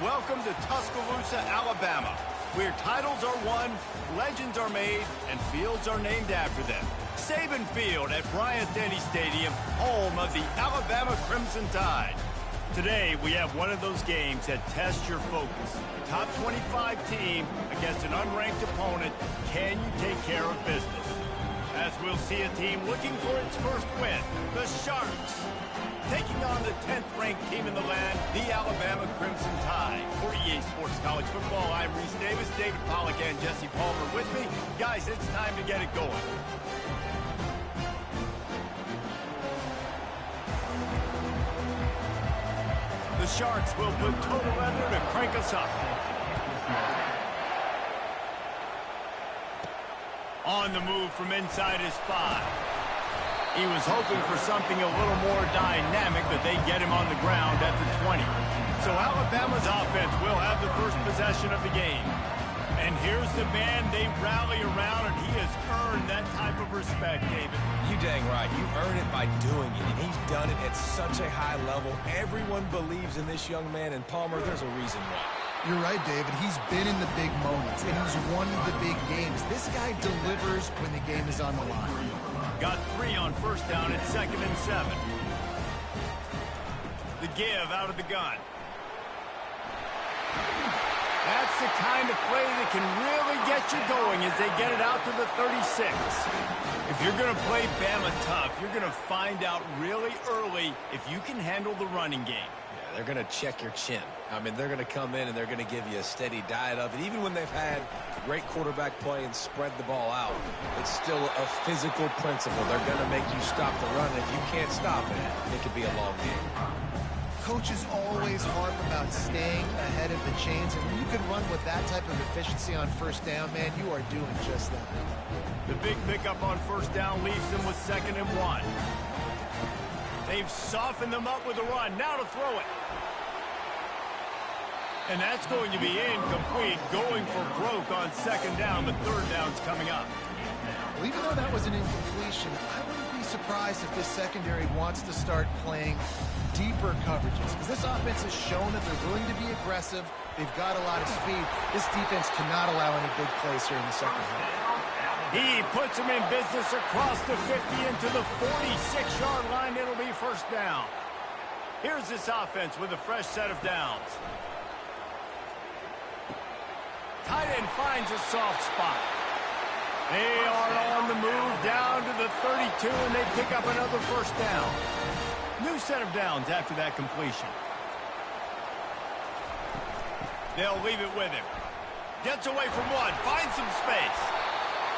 Welcome to Tuscaloosa, Alabama, where titles are won, legends are made, and fields are named after them. Saban Field at Bryant-Denny Stadium, home of the Alabama Crimson Tide. Today, we have one of those games that tests your focus. Top 25 team against an unranked opponent. Can you take care of business? As we'll see a team looking for its first win, the Sharks. Taking on the 10th-ranked team in the land, the Alabama Crimson Tide. For EA Sports College Football, I'm Reese Davis, David Pollack, and Jesse Palmer with me. Guys, it's time to get it going. The Sharks will put total leather to crank us up. On the move from inside his 5. He was hoping for something a little more dynamic, but they get him on the ground at the 20. So Alabama's offense will have the first possession of the game. And here's the man they rally around, and he has earned that type of respect, David. You dang right. You earn it by doing it, and he's done it at such a high level. Everyone believes in this young man, and Palmer, there's a reason why. You're right, David. He's been in the big moments, and he's won the big games. This guy delivers when the game is on the line. Got 3 on first down at 2nd and 7. The give out of the gun. That's the kind of play that can really get you going as they get it out to the 36. If you're going to play Bama tough, you're going to find out really early if you can handle the running game. Yeah, they're going to check your chin. I mean, they're going to come in and they're going to give you a steady diet of it. Even when they've had great quarterback play and spread the ball out, it's still a physical principle. They're going to make you stop the run. If you can't stop it, it could be a long game. Coaches always harp about staying ahead of the chains, and when you can run with that type of efficiency on first down, man, you are doing just that. The big pickup on first down leaves them with 2nd and 1. They've softened them up with a run. Now to throw it. And that's going to be incomplete, going for broke on 2nd down. The 3rd down's coming up. Well, even though that was an incompletion, I wouldn't be surprised if this secondary wants to start playing deeper coverages, because this offense has shown that they're willing to be aggressive. They've got a lot of speed. This defense cannot allow any big plays here in the second half. He puts him in business across the 50 into the 46-yard line. It'll be first down. Here's this offense with a fresh set of downs. Tight end finds a soft spot. They are on the move down to the 32, and they pick up another first down. New set of downs after that completion. They'll leave it with him. Gets away from one, finds some space.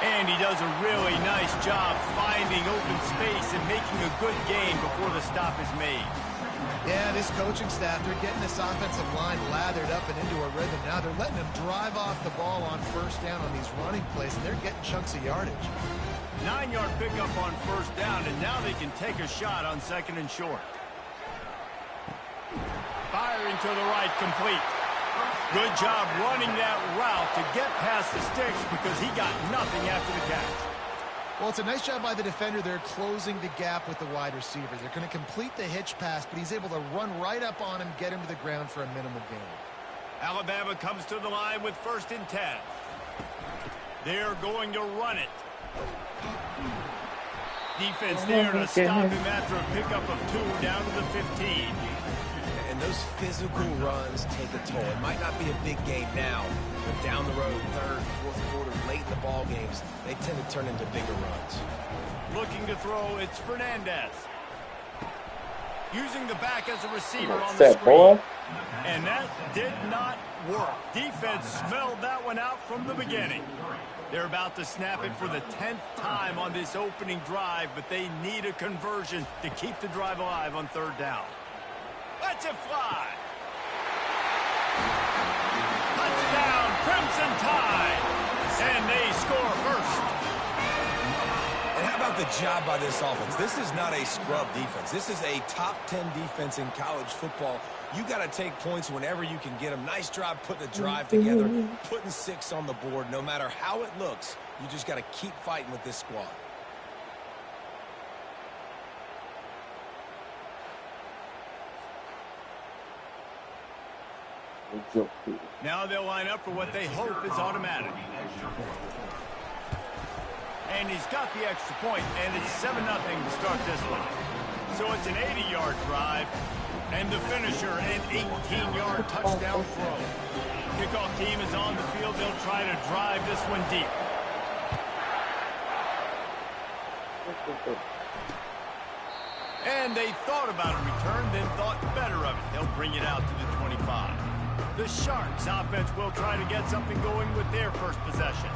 And he does a really nice job finding open space and making a good game before the stop is made. Yeah, this coaching staff, they're getting this offensive line lathered up and into a rhythm. Now they're letting them drive off the ball on first down on these running plays, and they're getting chunks of yardage. 9-yard pickup on first down, and now they can take a shot on 2nd and short. Firing to the right, complete. Good job running that route to get past the sticks because he got nothing after the catch. Well, it's a nice job by the defender. They're closing the gap with the wide receiver. They're going to complete the hitch pass, but he's able to run right up on him, get him to the ground for a minimal gain. Alabama comes to the line with 1st and 10. They're going to run it. Defense there to stop him after a pickup of 2 down to the 15. And those physical runs take a toll. It might not be a big game now, but down the road, 3rd, 4th quarter, late in the ball games, they tend to turn into bigger runs. Looking to throw, it's Fernandez. Using the back as a receiver on the What's that, screen. boy? And that did not work. Defense smelled that one out from the beginning. They're about to snap it for the 10th time on this opening drive, but they need a conversion to keep the drive alive on 3rd down. Let's it fly. Touchdown, Crimson Tide. And they score first. And how about the job by this offense? This is not a scrub defense. This is a top 10 defense in college football. You got to take points whenever you can get them. Nice job putting the drive together, putting 6 on the board. No matter how it looks, you just got to keep fighting with this squad. Now they'll line up for what they hope is automatic. And he's got the extra point, and it's 7-0 to start this one. So it's an 80-yard drive, and the finisher, an 18-yard touchdown throw. Kickoff team is on the field. They'll try to drive this one deep. And they thought about a return, then thought better of it. They'll bring it out to the 25. The Sharks offense will try to get something going with their first possession.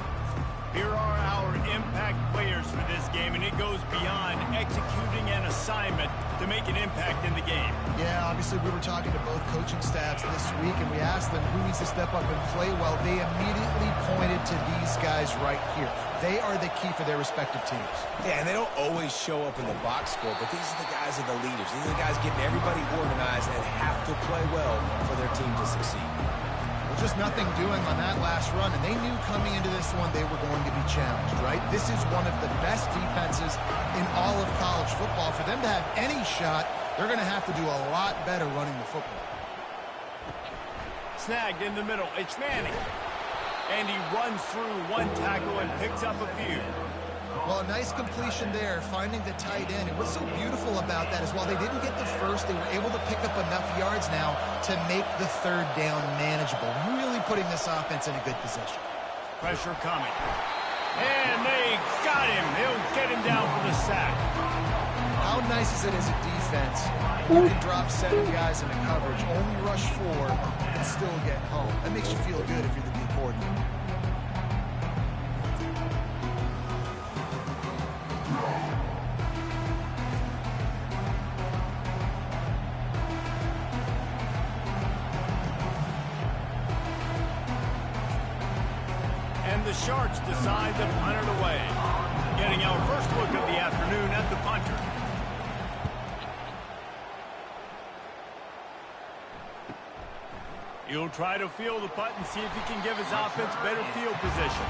Here are our impact players for this game, and it goes beyond executing an assignment to make an impact in the game. Yeah, obviously we were talking to both coaching staffs this week, and we asked them who needs to step up and play well. They immediately pointed to these guys right here. They are the key for their respective teams. Yeah, and they don't always show up in the box score, but these are the guys that are the leaders. These are the guys getting everybody organized and have to play well for their team to succeed. Just nothing doing on that last run, and they knew coming into this one they were going to be challenged, right? This is one of the best defenses in all of college football. For them to have any shot, they're going to have to do a lot better running the football. Snagged in the middle. It's Manning. And he runs through one tackle and picks up a few. Well, a nice completion there, finding the tight end. And what's so beautiful about that is while they didn't get the first, they were able to pick up enough yards now to make the third down manageable, really putting this offense in a good position. Pressure coming. And they got him. He'll get him down for the sack. How nice is it as a defense? You can drop 7 guys into coverage, only rush 4, and still get home. That makes you feel good if you're the D coordinator. The Sharks decide to punt it away. Getting our first look of the afternoon at the punter. He'll try to field the punt and see if he can give his offense better field position.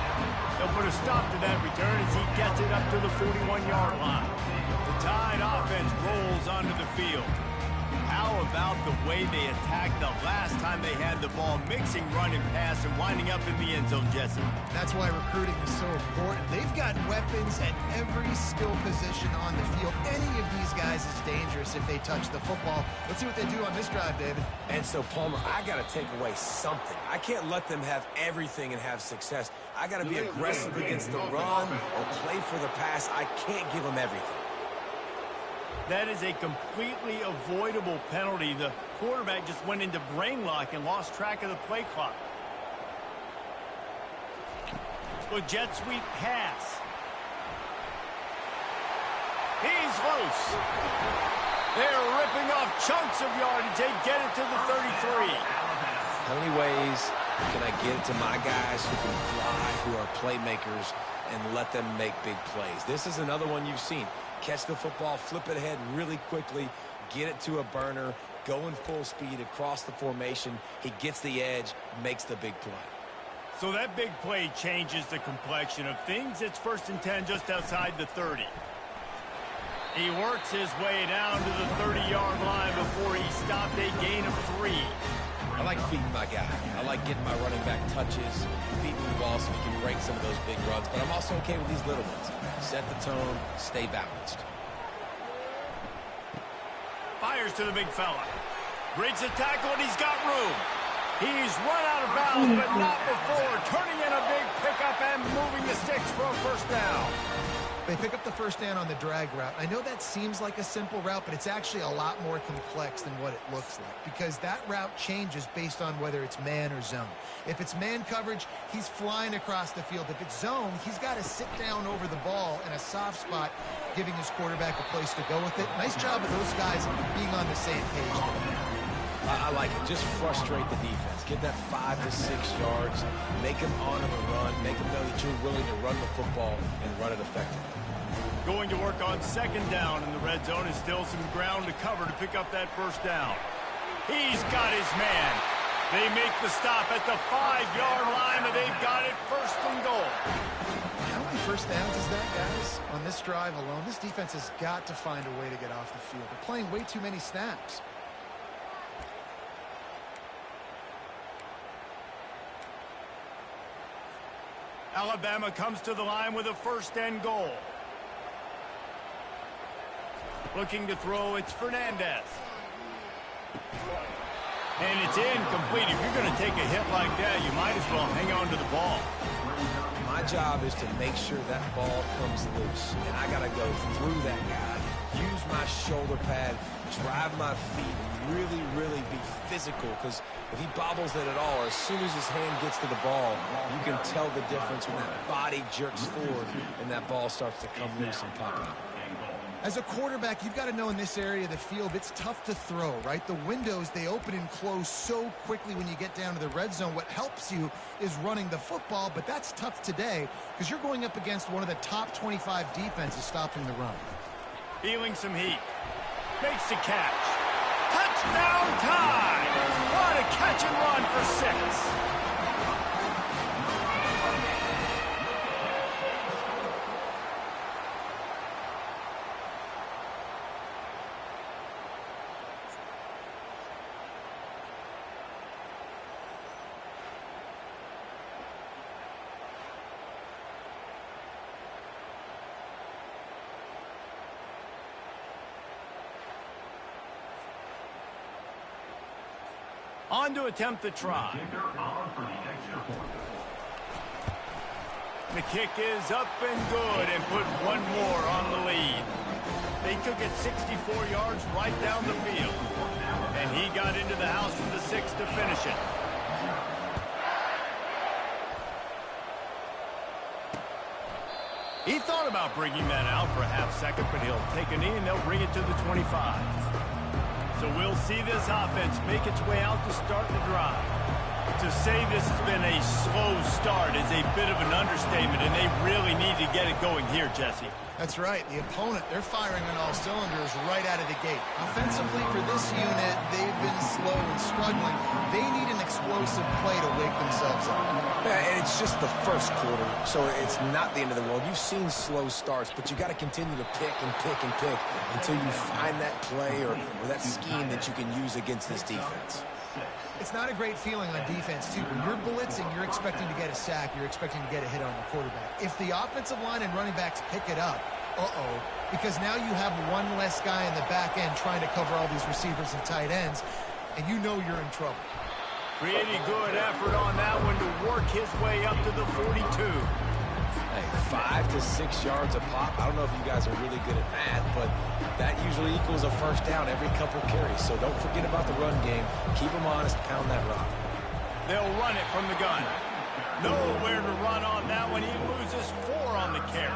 They'll put a stop to that return as he gets it up to the 41-yard line. The Tide offense rolls onto the field. How about the way they attacked the last time they had the ball, mixing run and pass and winding up in the end zone, Jesse? That's why recruiting is so important. They've got weapons at every skill position on the field. Any of these guys is dangerous if they touch the football. Let's see what they do on this drive, David. And so, Palmer, I got to take away something. I can't let them have everything and have success. I got to be aggressive against the run or play for the pass. I can't give them everything. That is a completely avoidable penalty. The quarterback just went into brain lock and lost track of the play clock. Well, jet sweep pass. He's loose. They're ripping off chunks of yardage. They get it to the 33. How many ways can I get it to my guys who can fly, who are playmakers, and let them make big plays? This is another one you've seen. Catch the football, flip it ahead really quickly, get it to a burner, going full speed across the formation. He gets the edge, makes the big play. So that big play changes the complexion of things. It's 1st and 10 just outside the 30. He works his way down to the 30-yard line before he stopped a gain of 3. I like feeding my guy. I like getting my running back touches, feeding the ball so he can break some of those big runs. But I'm also okay with these little ones. Set the tone, stay balanced. Fires to the big fella. Breaks the tackle, and he's got room. He's run out of bounds, but not before. Turning in a big pickup and moving the sticks for a first down. They pick up the first down on the drag route. I know that seems like a simple route, but it's actually a lot more complex than what it looks like because that route changes based on whether it's man or zone. If it's man coverage, he's flying across the field. If it's zone, he's got to sit down over the ball in a soft spot, giving his quarterback a place to go with it. Nice job of those guys being on the same page. I like it. Just frustrate the defense. Get that 5 to 6 yards. Make them honor the run. Make them know that you're willing to run the football and run it effectively. Going to work on 2nd down in the red zone is still some ground to cover to pick up that first down. He's got his man. They make the stop at the 5-yard line, and they've got it 1st and goal. How many first downs is that, guys? On this drive alone, this defense has got to find a way to get off the field. They're playing way too many snaps. Alabama comes to the line with a first and goal. Looking to throw, it's Fernandez. And it's incomplete. If you're going to take a hit like that, you might as well hang on to the ball. My job is to make sure that ball comes loose. And I got to go through that guy, use my shoulder pad, drive my feet, really, really be physical. Because if he bobbles it at all, or as soon as his hand gets to the ball, you can tell the difference when that body jerks forward and that ball starts to come loose and pop out. As a quarterback, you've got to know in this area of the field, it's tough to throw, right? The windows, they open and close so quickly when you get down to the red zone. What helps you is running the football, but that's tough today because you're going up against one of the top 25 defenses stopping the run. Feeling some heat. Makes the catch. Touchdown time! What a catch and run for 6. On to attempt the try. The kick is up and good and put one more on the lead. They took it 64 yards right down the field. And he got into the house from the 6 to finish it. He thought about bringing that out for a half second, but he'll take a knee and they'll bring it to the 25. So we'll see this offense make its way out to start the drive. To say this has been a slow start is a bit of an understatement, and they really need to get it going here, Jesse. That's right. The opponent, they're firing on all cylinders right out of the gate. Offensively, for this unit, they've been slow and struggling. They need an explosive play to wake themselves up. Yeah, and it's just the first quarter, so it's not the end of the world. You've seen slow starts, but you got to continue to pick and pick and pick until you find that play or that scheme that you can use against this defense. It's not a great feeling on defense, too. When you're blitzing, you're expecting to get a sack. You're expecting to get a hit on your quarterback. If the offensive line and running backs pick it up, because now you have one less guy in the back end trying to cover all these receivers and tight ends, and you know you're in trouble. Pretty good effort on that one to work his way up to the 42. Hey, 5 to 6 yards a pop. I don't know if you guys are really good at math, but that usually equals a first down every couple carries. So don't forget about the run game. Keep them honest, pound that rock. They'll run it from the gun. Nowhere to run on that one. He loses 4 on the carry.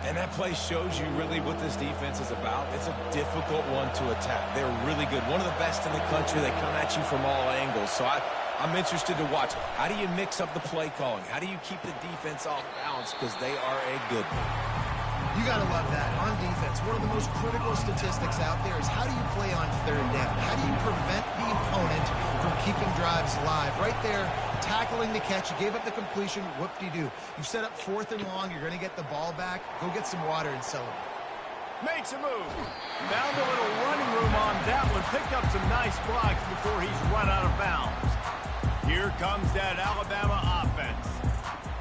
And that play shows you really what this defense is about. It's a difficult one to attack. They're really good. One of the best in the country. They come at you from all angles. So I'm interested to watch. How do you mix up the play calling? How do you keep the defense off balance? Because they are a good one. You got to love that. On defense, one of the most critical statistics out there is how do you play on third down? How do you prevent the opponent from keeping drives live? Right there, tackling the catch. You gave up the completion. Whoop-de-doo. You set up 4th and long. You're going to get the ball back. Go get some water and celebrate. Makes a move. Found a little running room on that one. Picked up some nice blocks before he's run out of bounds. Here comes that Alabama offense.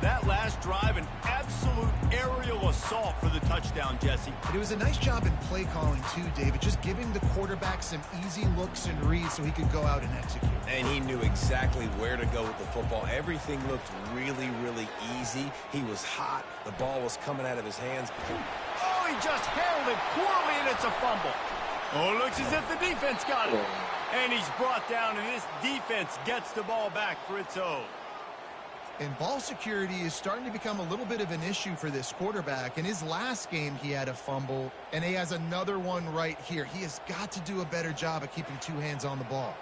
That last drive, an absolute aerial assault for the touchdown, Jesse. But it was a nice job in play calling, too, David. Just giving the quarterback some easy looks and reads so he could go out and execute. And he knew exactly where to go with the football. Everything looked really, really easy. He was hot. The ball was coming out of his hands. Oh, he just handled it poorly, and it's a fumble. Oh, looks as if the defense got it. And he's brought down, and this defense gets the ball back for its own. And ball security is starting to become a little bit of an issue for this quarterback. In his last game, he had a fumble, and he has another one right here. He has got to do a better job of keeping 2 hands on the ball.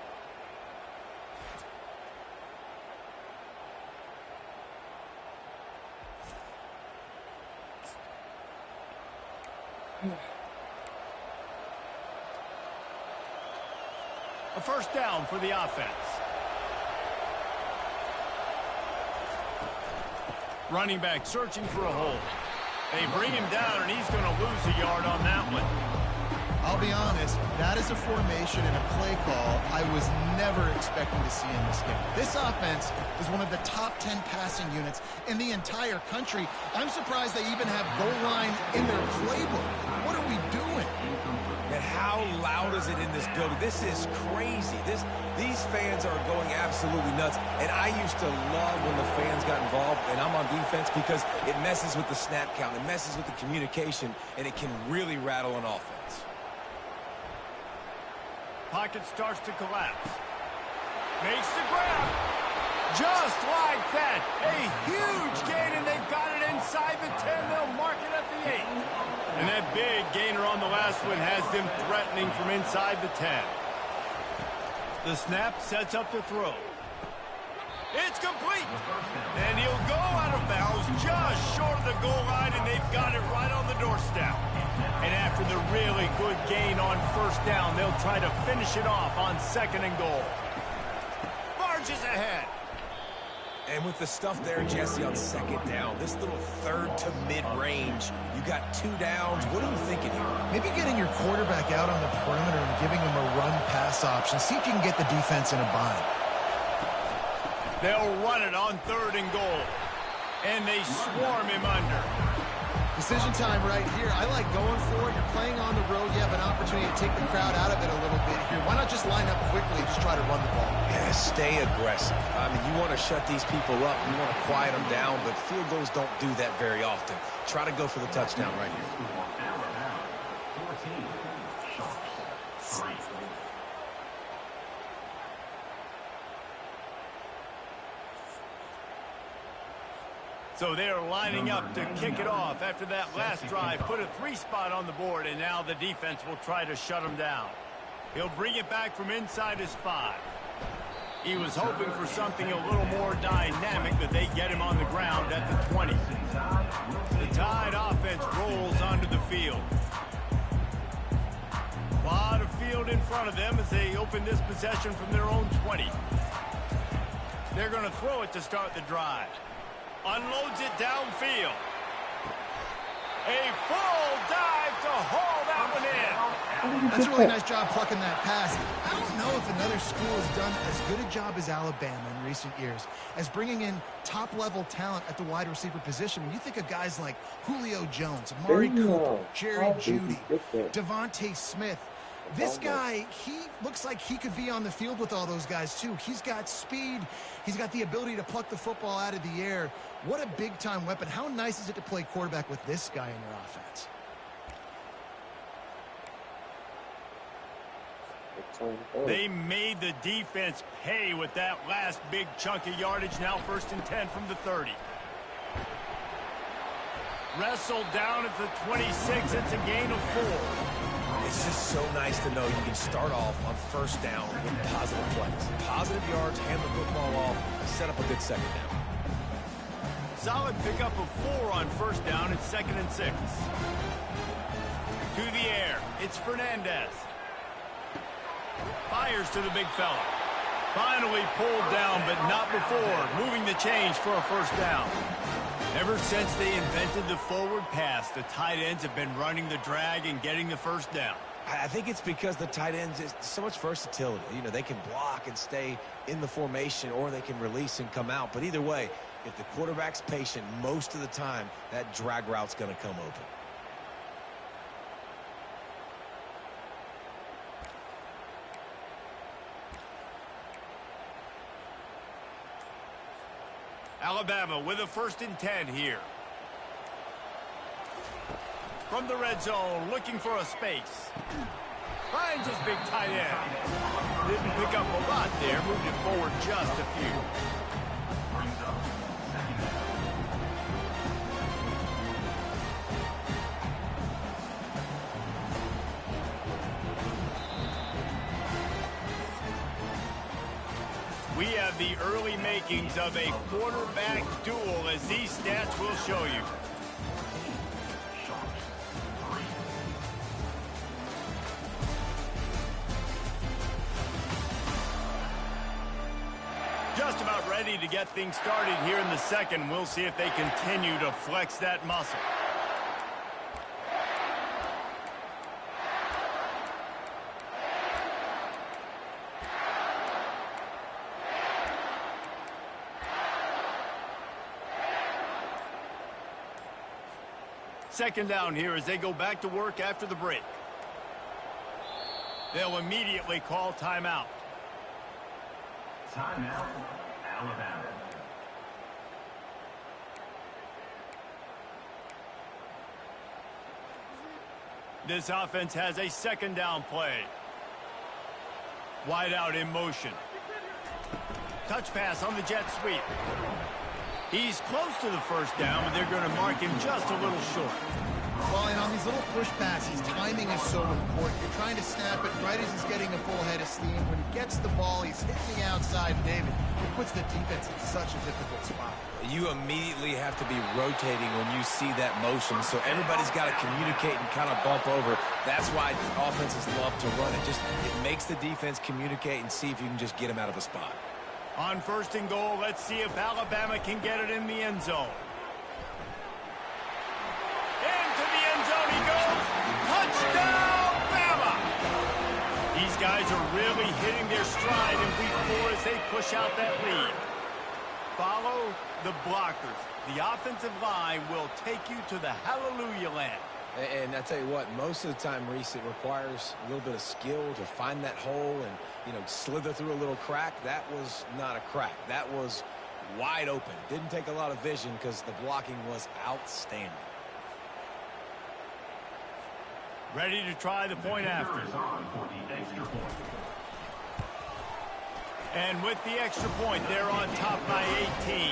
A first down for the offense. Running back searching for a hole. They bring him down, and he's going to lose a yard on that one. I'll be honest, that is a formation and a play call I was never expecting to see in this game. This offense is one of the top 10 passing units in the entire country. I'm surprised they even have goal line in their playbook. What are we doing? And how loud is it in this building? This is crazy. These fans are going absolutely nuts. And I used to love when the fans got involved, and I'm on defense, because it messes with the snap count. It messes with the communication, and it can really rattle an offense. Pocket starts to collapse. Makes the grab. Just like that. A huge gain, and they've got it inside the 10. They'll mark it at the 8. And that big gainer on the last one has them threatening from inside the 10. The snap sets up the throw. It's complete. And he'll go out of bounds just short of the goal line, and they've got it right on the doorstep. And after the really good gain on first down, they'll try to finish it off on 2nd and goal. Barges ahead. And with the stuff there, Jesse, on 2nd down, this little 3rd to mid-range, you got 2 downs. What are you thinking here? Maybe getting your quarterback out on the perimeter and giving him a run-pass option. See if you can get the defense in a bind. They'll run it on 3rd and goal. And they swarm him under. Decision time right here. I like going for it. You're playing on the road. You have an opportunity to take the crowd out of it a little bit here. Why not just line up quickly and just try to run the ball? Yeah, stay aggressive. I mean, you want to shut these people up. You want to quiet them down, but field goals don't do that very often. Try to go for the touchdown right here. So they're lining up to kick it off after that last drive. Put a 3 spot on the board, and now the defense will try to shut him down. He'll bring it back from inside his 5. He was hoping for something a little more dynamic, but they get him on the ground at the 20. The Tide offense rolls onto the field. A lot of field in front of them as they open this possession from their own 20. They're going to throw it to start the drive. Unloads it downfield. A full dive to haul that one in. That's a really nice job plucking that pass. I don't know if another school has done as good a job as Alabama in recent years as bringing in top-level talent at the wide receiver position. When you think of guys like Julio Jones, Amari Cooper, Jerry Jeudy, Devontae Smith, this guy, he looks like he could be on the field with all those guys, too. He's got speed. He's got the ability to pluck the football out of the air. What a big-time weapon. How nice is it to play quarterback with this guy in your offense? They made the defense pay with that last big chunk of yardage. Now 1st and 10 from the 30. Wrestled down at the 26. It's a gain of 4. It's just so nice to know you can start off on 1st down with positive plays. Positive yards, hand the football off, set up a good 2nd down. Solid pickup of 4 on 1st down. It's 2nd and 6. To the air. It's Fernandez. Fires to the big fella. Finally pulled down, but not before. Moving the change for a 1st down. Ever since they invented the forward pass, the tight ends have been running the drag and getting the 1st down. I think it's because the tight ends is so much versatility. You know, they can block and stay in the formation, or they can release and come out. But either way, if the quarterback's patient, most of the time, that drag route's going to come open. Alabama with a 1st and 10 here. From the red zone, looking for a space. Finds his big tight end. Didn't pick up a lot there, moved it forward just a few. We have the early makings of a quarterback duel, as these stats will show you. Just about ready to get things started here in the 2nd. We'll see if they continue to flex that muscle. Second down here as they go back to work after the break. They'll immediately call timeout. Timeout, Alabama. This offense has a second down play. Wide out in motion. Touch pass on the jet sweep. He's close to the first down, but they're going to mark him just a little short. Well, and on these little push passes, timing is so important. You're trying to snap it right as he's getting a full head of steam. When he gets the ball, he's hitting the outside, and David, it puts the defense in such a difficult spot. You immediately have to be rotating when you see that motion, so everybody's got to communicate and kind of bump over. That's why offenses love to run it. It makes the defense communicate and see if you can just get him out of a spot. On first and goal, let's see if Alabama can get it in the end zone. Into the end zone he goes. Touchdown, Bama! These guys are really hitting their stride in week 4 as they push out that lead. Follow the blockers. The offensive line will take you to the hallelujah land. And I tell you what, most of the time, Reese, it requires a little bit of skill to find that hole and, slither through a little crack. That was not a crack. That was wide open. Didn't take a lot of vision because the blocking was outstanding. Ready to try the point after. And with the extra point, they're on top by 18.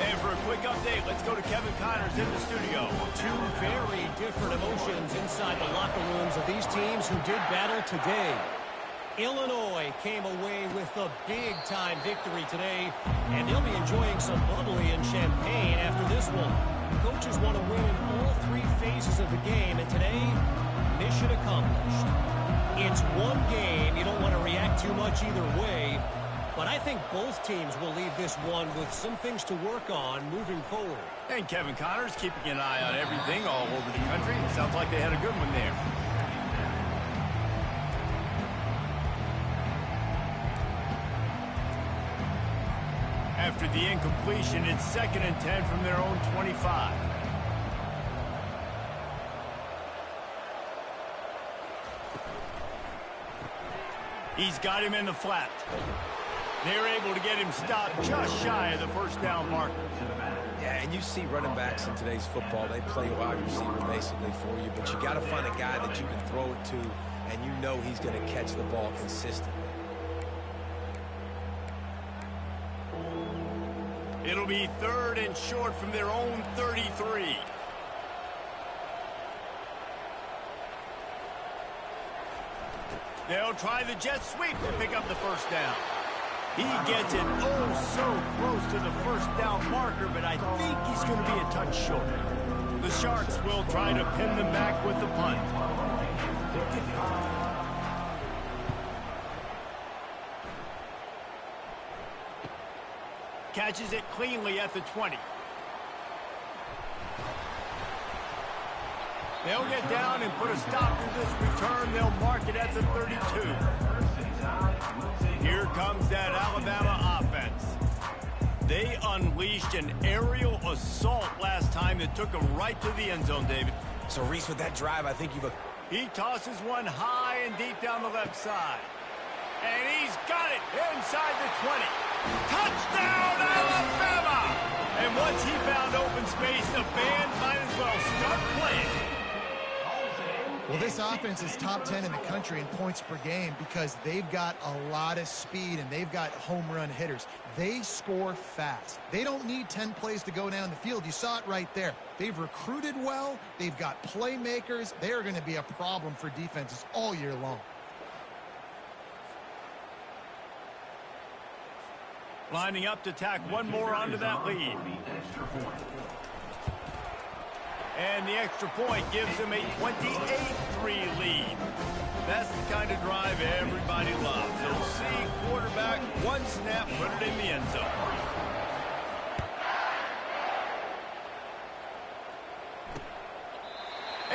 And for a quick update, let's go to Kevin Connors in the studio. Two very different emotions inside the locker rooms of these teams who did battle today. Illinois came away with a big-time victory today, and they'll be enjoying some bubbly and champagne after this one. Coaches want to win in all 3 phases of the game, and today, mission accomplished. It's one game. You don't want to react too much either way, but I think both teams will leave this one with some things to work on moving forward. And Kevin Connors keeping an eye on everything all over the country. Sounds like they had a good one there. After the incompletion, it's 2nd and 10 from their own 25. He's got him in the flat. They're able to get him stopped just shy of the first down marker. Yeah, and you see running backs in today's football, they play wide receiver basically for you, but you got to find a guy that you can throw it to, and you know he's going to catch the ball consistently. It'll be 3rd and short from their own 33. They'll try the jet sweep to pick up the first down. He gets it so close to the first down marker, but I think he's going to be a touch short. The Sharks will try to pin them back with the punt. Catches it cleanly at the 20. They'll get down and put a stop to this return. They'll mark it at the 32. Here comes that Alabama offense. They unleashed an aerial assault last time that took them right to the end zone, David. So, Reese, with that drive, I think He tosses one high and deep down the left side. And he's got it inside the 20. Touchdown, Alabama! And once he found open space, the band might as well start playing. Well, this offense is top 10 in the country in points per game because they've got a lot of speed and they've got home run hitters. They score fast. They don't need 10 plays to go down the field. You saw it right there. They've recruited well. They've got playmakers. They are going to be a problem for defenses all year long. Lining up to tack one more onto that lead. And the extra point gives them a 28-3 lead. That's the kind of drive everybody loves. They'll see quarterback, one snap, put it in the end zone.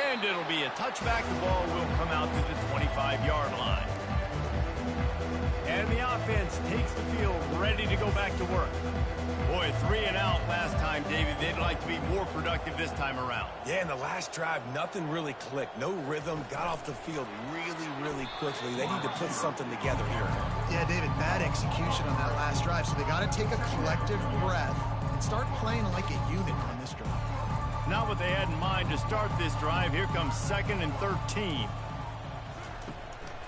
And it'll be a touchback. The ball will come out to the 25-yard line. And the offense takes the field, ready to go back to work. Boy, 3 and out last time, David. they'd like to be more productive this time around. Yeah, in the last drive, nothing really clicked. No rhythm, got off the field really, really quickly. They need to put something together here. Yeah, David, bad execution on that last drive, so they got to take a collective breath and start playing like a unit on this drive. Not what they had in mind to start this drive. Here comes 2nd and 13.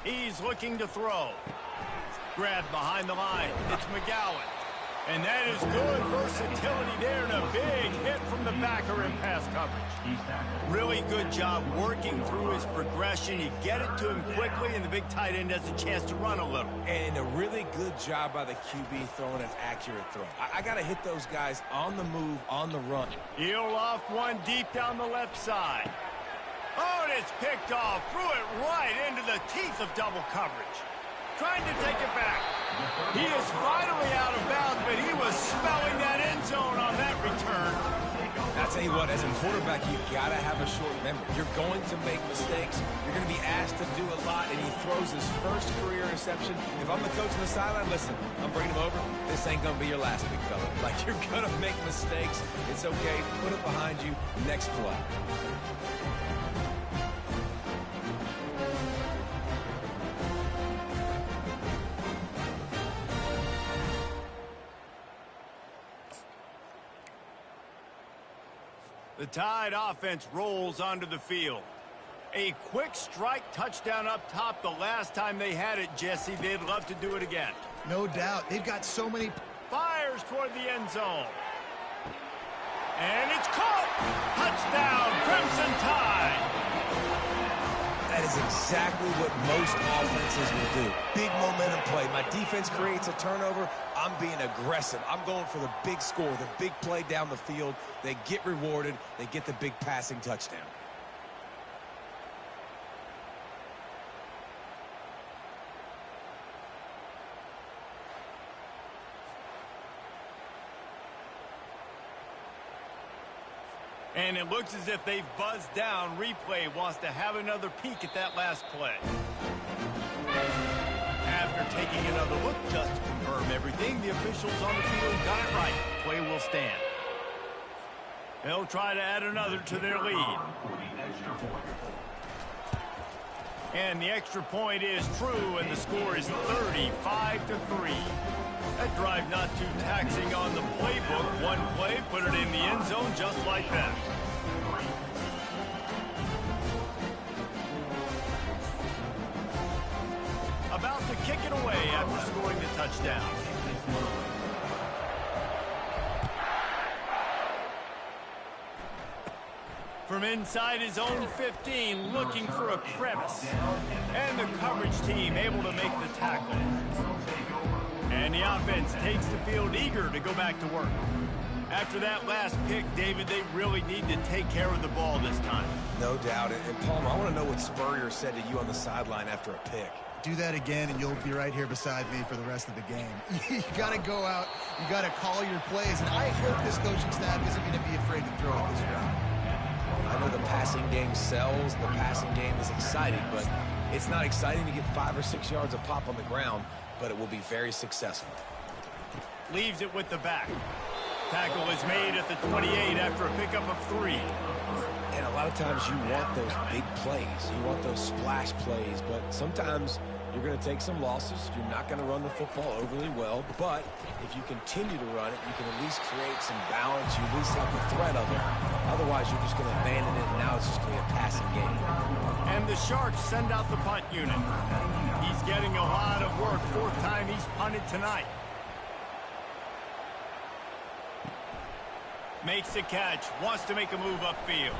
He's looking to throw. Grabbed behind the line. It's McGowan. And that is good versatility there and a big hit from the backer in pass coverage. Really good job working through his progression. You get it to him quickly, and the big tight end has a chance to run a little. And a really good job by the QB throwing an accurate throw. I got to hit those guys on the move, on the run. He'll off one deep down the left side. Oh, and it's picked off. Threw it right into the teeth of double coverage. Trying to take it back. He is finally out of bounds, but he was smelling that end zone on that return. I tell you what, as a quarterback, you got to have a short memory. You're going to make mistakes. You're going to be asked to do a lot, and he throws his first career interception. If I'm the coach on the sideline, listen, I'm bringing him over. This ain't going to be your last, big fella. Like, you're going to make mistakes. It's okay. Put it behind you. Next play. The Tide offense rolls onto the field. A quick strike touchdown up top the last time they had it, Jesse. They'd love to do it again. No doubt. They've got so many... Fires toward the end zone. And it's caught! Touchdown, Crimson Tide! That is exactly what most offenses will do. Big momentum play. My defense creates a turnover. I'm being aggressive. I'm going for the big score, the big play down the field. They get rewarded. They get the big passing touchdown. And it looks as if they've buzzed down. Replay wants to have another peek at that last play. After taking another look just to confirm everything, the officials on the field got it right. Play will stand. They'll try to add another to their lead. And the extra point is true, and the score is 35-3. That drive not too taxing on the playbook. One play, put it in the end zone just like that. About to kick it away after scoring the touchdown. From inside his own 15, looking for a crevice. And the coverage team able to make the tackle. And the offense takes the field eager to go back to work. After that last pick, David, they really need to take care of the ball this time. No doubt. And Palmer, I want to know what Spurrier said to you on the sideline after a pick. Do that again, and you'll be right here beside me for the rest of the game. You got to go out. You got to call your plays. And I hope this coaching staff isn't going to be afraid to throw it this round. I know the passing game sells. The passing game is exciting, but it's not exciting to get 5 or 6 yards of pop on the ground, but it will be very successful. Leaves it with the back. Tackle is made at the 28 after a pickup of 3. And a lot of times you want those big plays. You want those splash plays, but sometimes you're going to take some losses. You're not going to run the football overly well, but if you continue to run it, you can at least create some balance. You at least have the threat of it. Otherwise, you're just going to abandon it, and now it's just going to be a passing game. And the Sharks send out the punt unit. He's getting a lot of work. 4th time he's punted tonight. Makes the catch, wants to make a move upfield.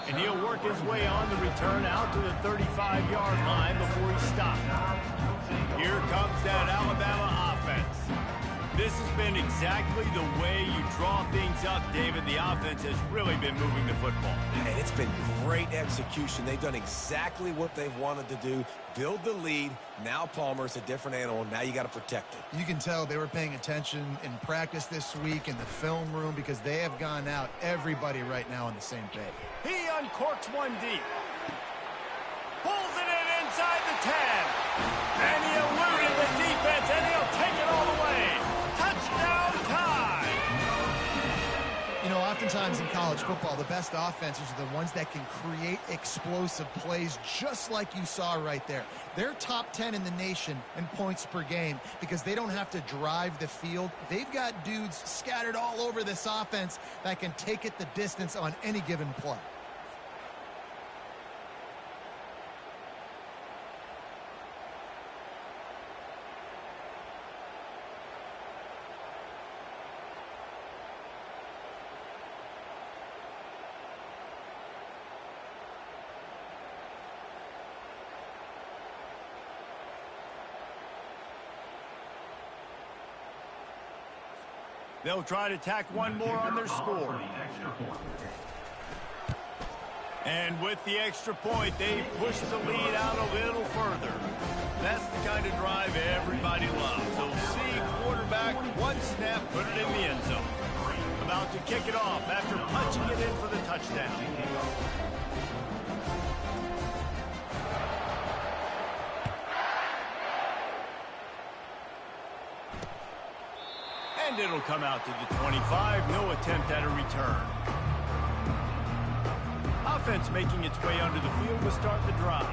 And he'll work his way on the return out to the 35-yard line before he stopped. Here comes that Alabama offense. This has been exactly the way you draw things up, David. The offense has really been moving the football. And it's been great execution. They've done exactly what they've wanted to do. Build the lead. Now Palmer's a different animal. Now you got to protect it. You can tell they were paying attention in practice this week in the film room because they have gone out, everybody right now on the same page. He uncorks one deep. Pulls it in inside the 10. And he eluded the defense, and he'll take it all the way. Touchdown Tide! You know, oftentimes in college football, the best offenses are the ones that can create explosive plays just like you saw right there. They're top 10 in the nation in points per game because they don't have to drive the field. They've got dudes scattered all over this offense that can take it the distance on any given play. They'll try to tack one more on their score. And with the extra point, they push the lead out a little further. That's the kind of drive everybody loves. So see quarterback, one snap, put it in the end zone. About to kick it off after punching it in for the touchdown. And it'll come out to the 25. No attempt at a return. Offense making its way under the field to start the drive.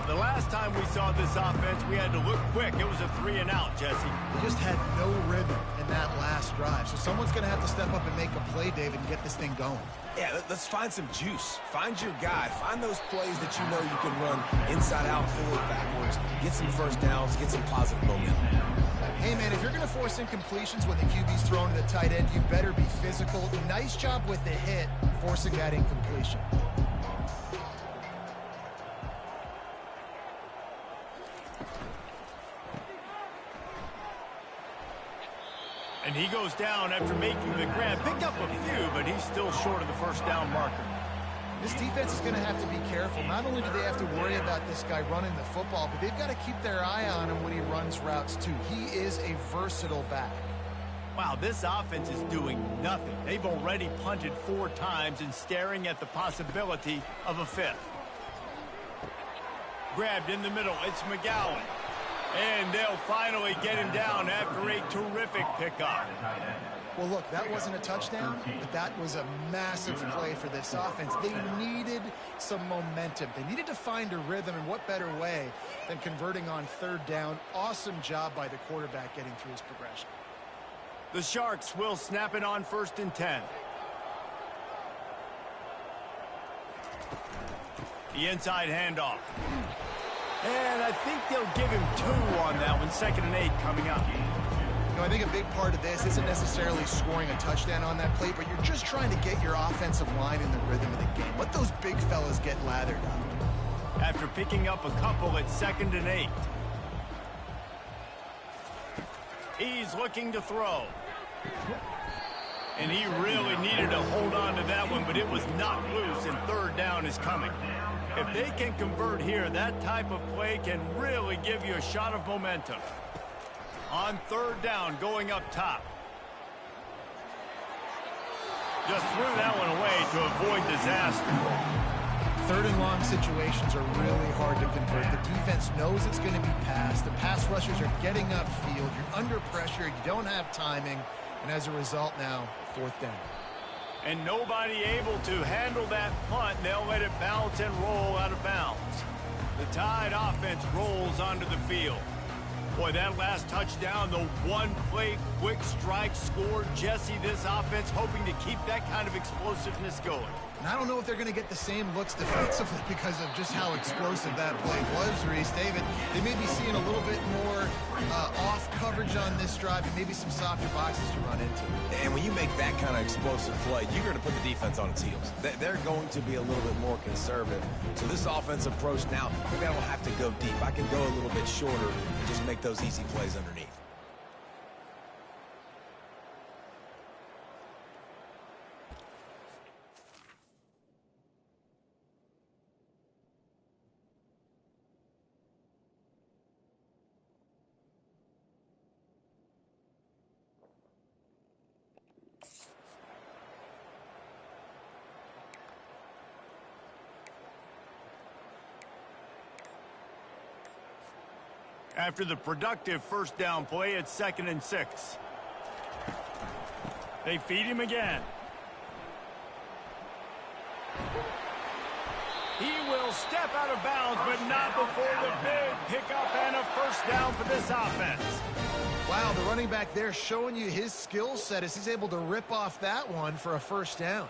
The last time we saw this offense, we had to look quick. It was a 3-and-out, Jesse. They just had no rhythm in that last drive. So someone's going to have to step up and make a play, David, and get this thing going. Yeah, let's find some juice. Find your guy. Find those plays that you know you can run inside out, forward, backwards. Get some first downs. Get some positive momentum. Hey, man, if you're going to force incompletions when the QB's thrown to the tight end, you better be physical. Nice job with the hit, forcing that incompletion. And he goes down after making the grab. Picked up a few, but he's still short of the first down marker. This defense is going to have to be careful. Not only do they have to worry about this guy running the football, but they've got to keep their eye on him when he runs routes, too. He is a versatile back. Wow, this offense is doing nothing. They've already punted 4 times and staring at the possibility of a 5th. Grabbed in the middle. It's McGowan. And they'll finally get him down after a terrific pickup. Well, look, that wasn't a touchdown, but that was a massive play for this offense. They needed some momentum. They needed to find a rhythm, and what better way than converting on 3rd down. Awesome job by the quarterback getting through his progression. The Sharks will snap it on 1st and 10. The inside handoff. And I think they'll give him 2 on that one. 2nd and 8 coming up. You know, I think a big part of this isn't necessarily scoring a touchdown on that play, but you're just trying to get your offensive line in the rhythm of the game. Let those big fellas get lathered up. After picking up a couple at 2nd and 8. He's looking to throw. And he really needed to hold on to that one, but it was not loose, and 3rd down is coming. If they can convert here, that type of play can really give you a shot of momentum. On 3rd down, going up top. Just threw that one away to avoid disaster. 3rd and long situations are really hard to convert. The defense knows it's going to be passed. The pass rushers are getting upfield. You're under pressure. You don't have timing. And as a result now, 4th down. And nobody able to handle that punt. They'll let it bounce and roll out of bounds. The Tide offense rolls onto the field. Boy, that last touchdown, the one-play quick strike score. Jesse, this offense hoping to keep that kind of explosiveness going. And I don't know if they're going to get the same looks defensively because of just how explosive that play was, Reese. David, they may be seeing a little bit more off coverage on this drive and maybe some softer boxes to run into. And when you make that kind of explosive play, you're going to put the defense on its heels. They're going to be a little bit more conservative. So this offensive approach now, maybe I don't have to go deep. I can go a little bit shorter and just make those easy plays underneath. After the productive 1st down play, it's 2nd and 6. They feed him again. He will step out of bounds, but not before the big pickup and a first down for this offense. Wow, the running back there showing you his skill set as he's able to rip off that one for a first down.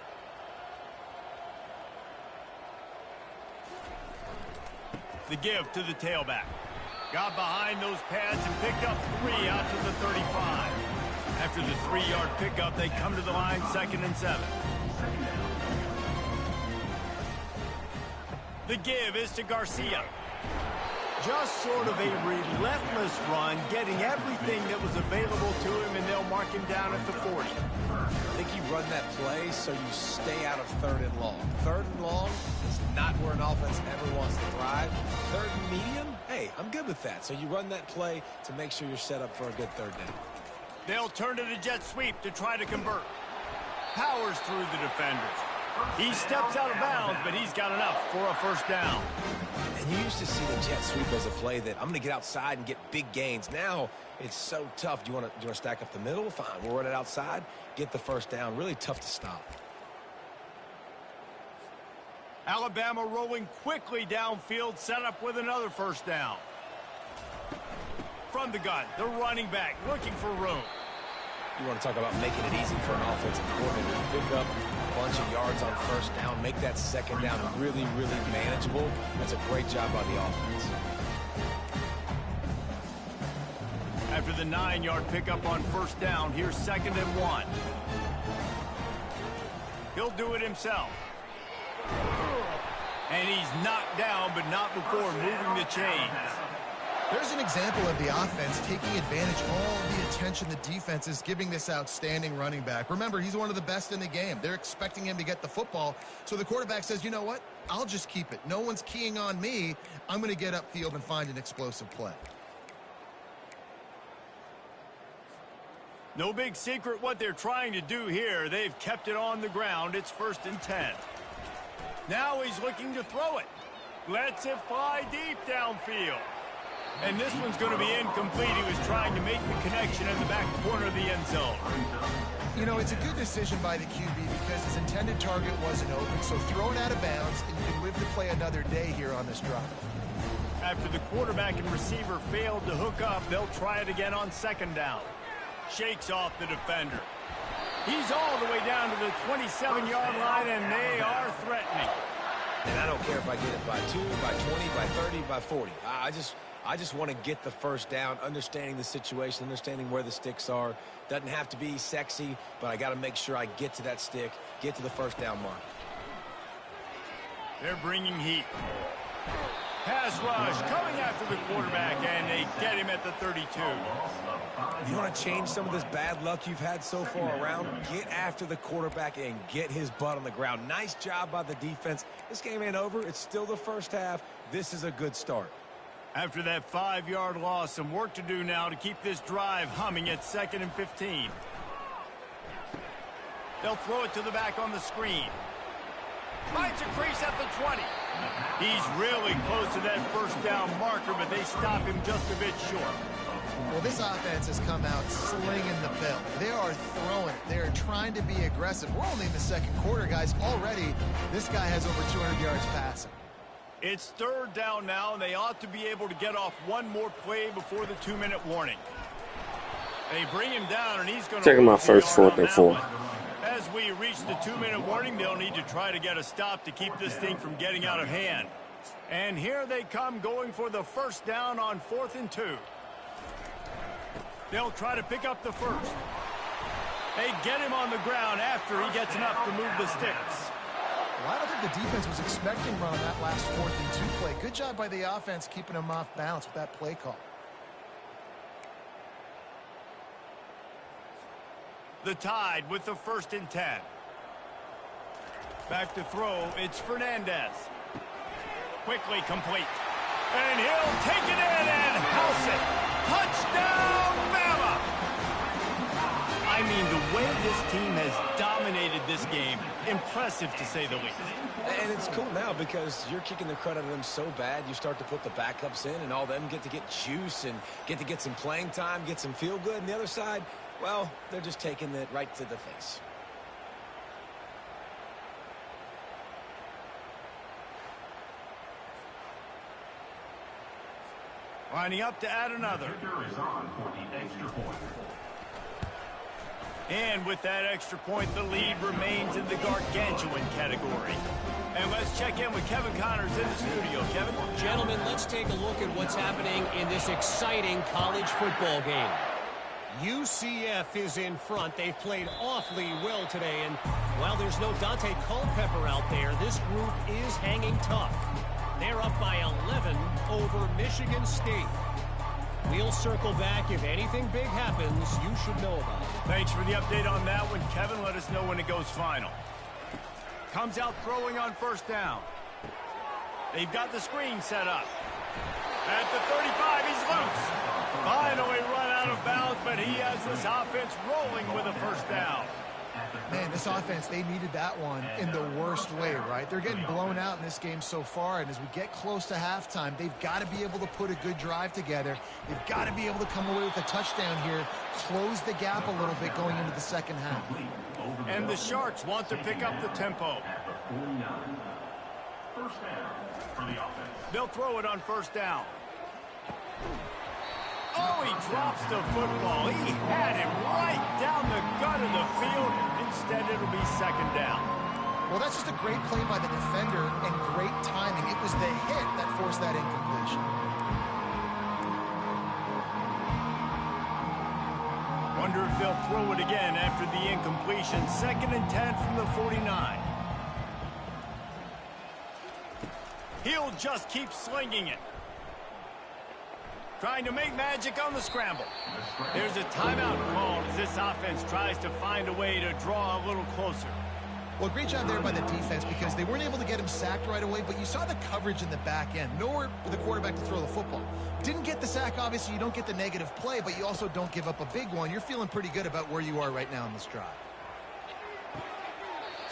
The give to the tailback. Got behind those pads and picked up 3 out to the 35. After the 3-yard pickup, they come to the line 2nd and 7. The give is to Garcia. Just sort of a relentless run, getting everything that was available to him, and they'll mark him down at the 40. I think you run that play so you stay out of 3rd and long. 3rd and long is not where an offense ever wants to thrive. 3rd and medium, hey, I'm good with that. So you run that play to make sure you're set up for a good 3rd down. They'll turn to the jet sweep to try to convert. Powers through the defenders. He steps out of bounds, but he's got enough for a first down. And you used to see the jet sweep as a play that I'm going to get outside and get big gains. Now it's so tough. Do you want to stack up the middle? Fine. We'll run it outside, get the first down. Really tough to stop. Alabama rolling quickly downfield, set up with another first down. From the gun, the running back looking for room. You want to talk about making it easy for an offensive coordinator to pick up a bunch of yards on first down, make that second down really, really manageable. That's a great job by the offense. After the 9-yard pickup on first down, here's 2nd and 1. He'll do it himself. And he's knocked down, but not before moving the chains. There's an example of the offense taking advantage of all the attention the defense is giving this outstanding running back. Remember, he's one of the best in the game. They're expecting him to get the football. So the quarterback says, you know what? I'll just keep it. No one's keying on me. I'm going to get upfield and find an explosive play. No big secret what they're trying to do here. They've kept it on the ground. It's 1st and 10. Now he's looking to throw it. Lets it fly deep downfield. And this one's going to be incomplete. He was trying to make the connection in the back corner of the end zone. You know, it's a good decision by the QB because his intended target wasn't open, so throw it out of bounds, and you can live to play another day here on this drive. After the quarterback and receiver failed to hook up, they'll try it again on 2nd down. Shakes off the defender. He's all the way down to the 27-yard line, and they are threatening. And I don't care if I get it by 2, by 20, by 30, by 40. I just want to get the first down, understanding the situation, understanding where the sticks are. Doesn't have to be sexy, but I got to make sure I get to that stick, get to the first down mark. They're bringing heat. Pass rush coming after the quarterback, and they get him at the 32. You want to change some of this bad luck you've had so far around? Get after the quarterback and get his butt on the ground. Nice job by the defense. This game ain't over. It's still the first half. This is a good start. After that 5-yard loss, some work to do now to keep this drive humming at 2nd and 15. They'll throw it to the back on the screen. Finds a crease at the 20. He's really close to that first down marker, but they stop him just a bit short. Well, this offense has come out slinging the bell. They are throwing it. They are trying to be aggressive. We're only in the 2nd quarter, guys. Already, this guy has over 200 yards passing. It's 3rd down now, and they ought to be able to get off one more play before the 2-minute warning. They bring him down, and he's going to... Taking my first 4th and 4. As we reach the 2-minute warning, they'll need to try to get a stop to keep this thing from getting out of hand. And here they come going for the first down on 4th and 2. They'll try to pick up the first. They get him on the ground after he gets enough to move the sticks. Well, I don't think the defense was expecting run on that last 4th and 2 play. Good job by the offense keeping him off balance with that play call. The Tide with the 1st and 10. Back to throw, it's Fernandez. Quickly complete. And he'll take it in and house it. Touchdown, Bama! I mean, the way this team has dominated this game, impressive to say the least. And it's cool now because you're kicking the crud out of them so bad, you start to put the backups in, and all them get to get juice and get to get some playing time, get some feel good. And the other side, well, they're just taking it right to the face. Lining up to add another. Kicker is on for the extra point. And with that extra point, the lead remains in the gargantuan category. And let's check in with Kevin Connors in the studio. Kevin? Gentlemen, let's take a look at what's happening in this exciting college football game. UCF is in front. They've played awfully well today. And while there's no Dante Culpepper out there, this group is hanging tough. They're up by 11 over Michigan State. We'll circle back. If anything big happens, you should know about it. Thanks for the update on that one, Kevin. Let us know when it goes final. Comes out throwing on first down. They've got the screen set up. At the 35, he's loose. Finally run out of bounds, but he has this offense rolling with a first down. Man, this offense, they needed that one in the worst way, right? They're getting blown out in this game so far, and as we get close to halftime, they've got to be able to put a good drive together. They've got to be able to come away with a touchdown here, close the gap a little bit going into the second half. And the Sharks want to pick up the tempo. First down for the offense. They'll throw it on first down. Oh, he drops the football. He had it right down the gut of the field. Instead, it'll be second down. Well, that's just a great play by the defender and great timing. It was the hit that forced that incompletion. Wonder if they'll throw it again after the incompletion. 2nd and 10 from the 49. He'll just keep slinging it. Trying to make magic on the scramble. There's a timeout called as this offense tries to find a way to draw a little closer. Well, great job there by the defense because they weren't able to get him sacked right away, but you saw the coverage in the back end. Nowhere for the quarterback to throw the football. Didn't get the sack, obviously. You don't get the negative play, but you also don't give up a big one. You're feeling pretty good about where you are right now in this drive.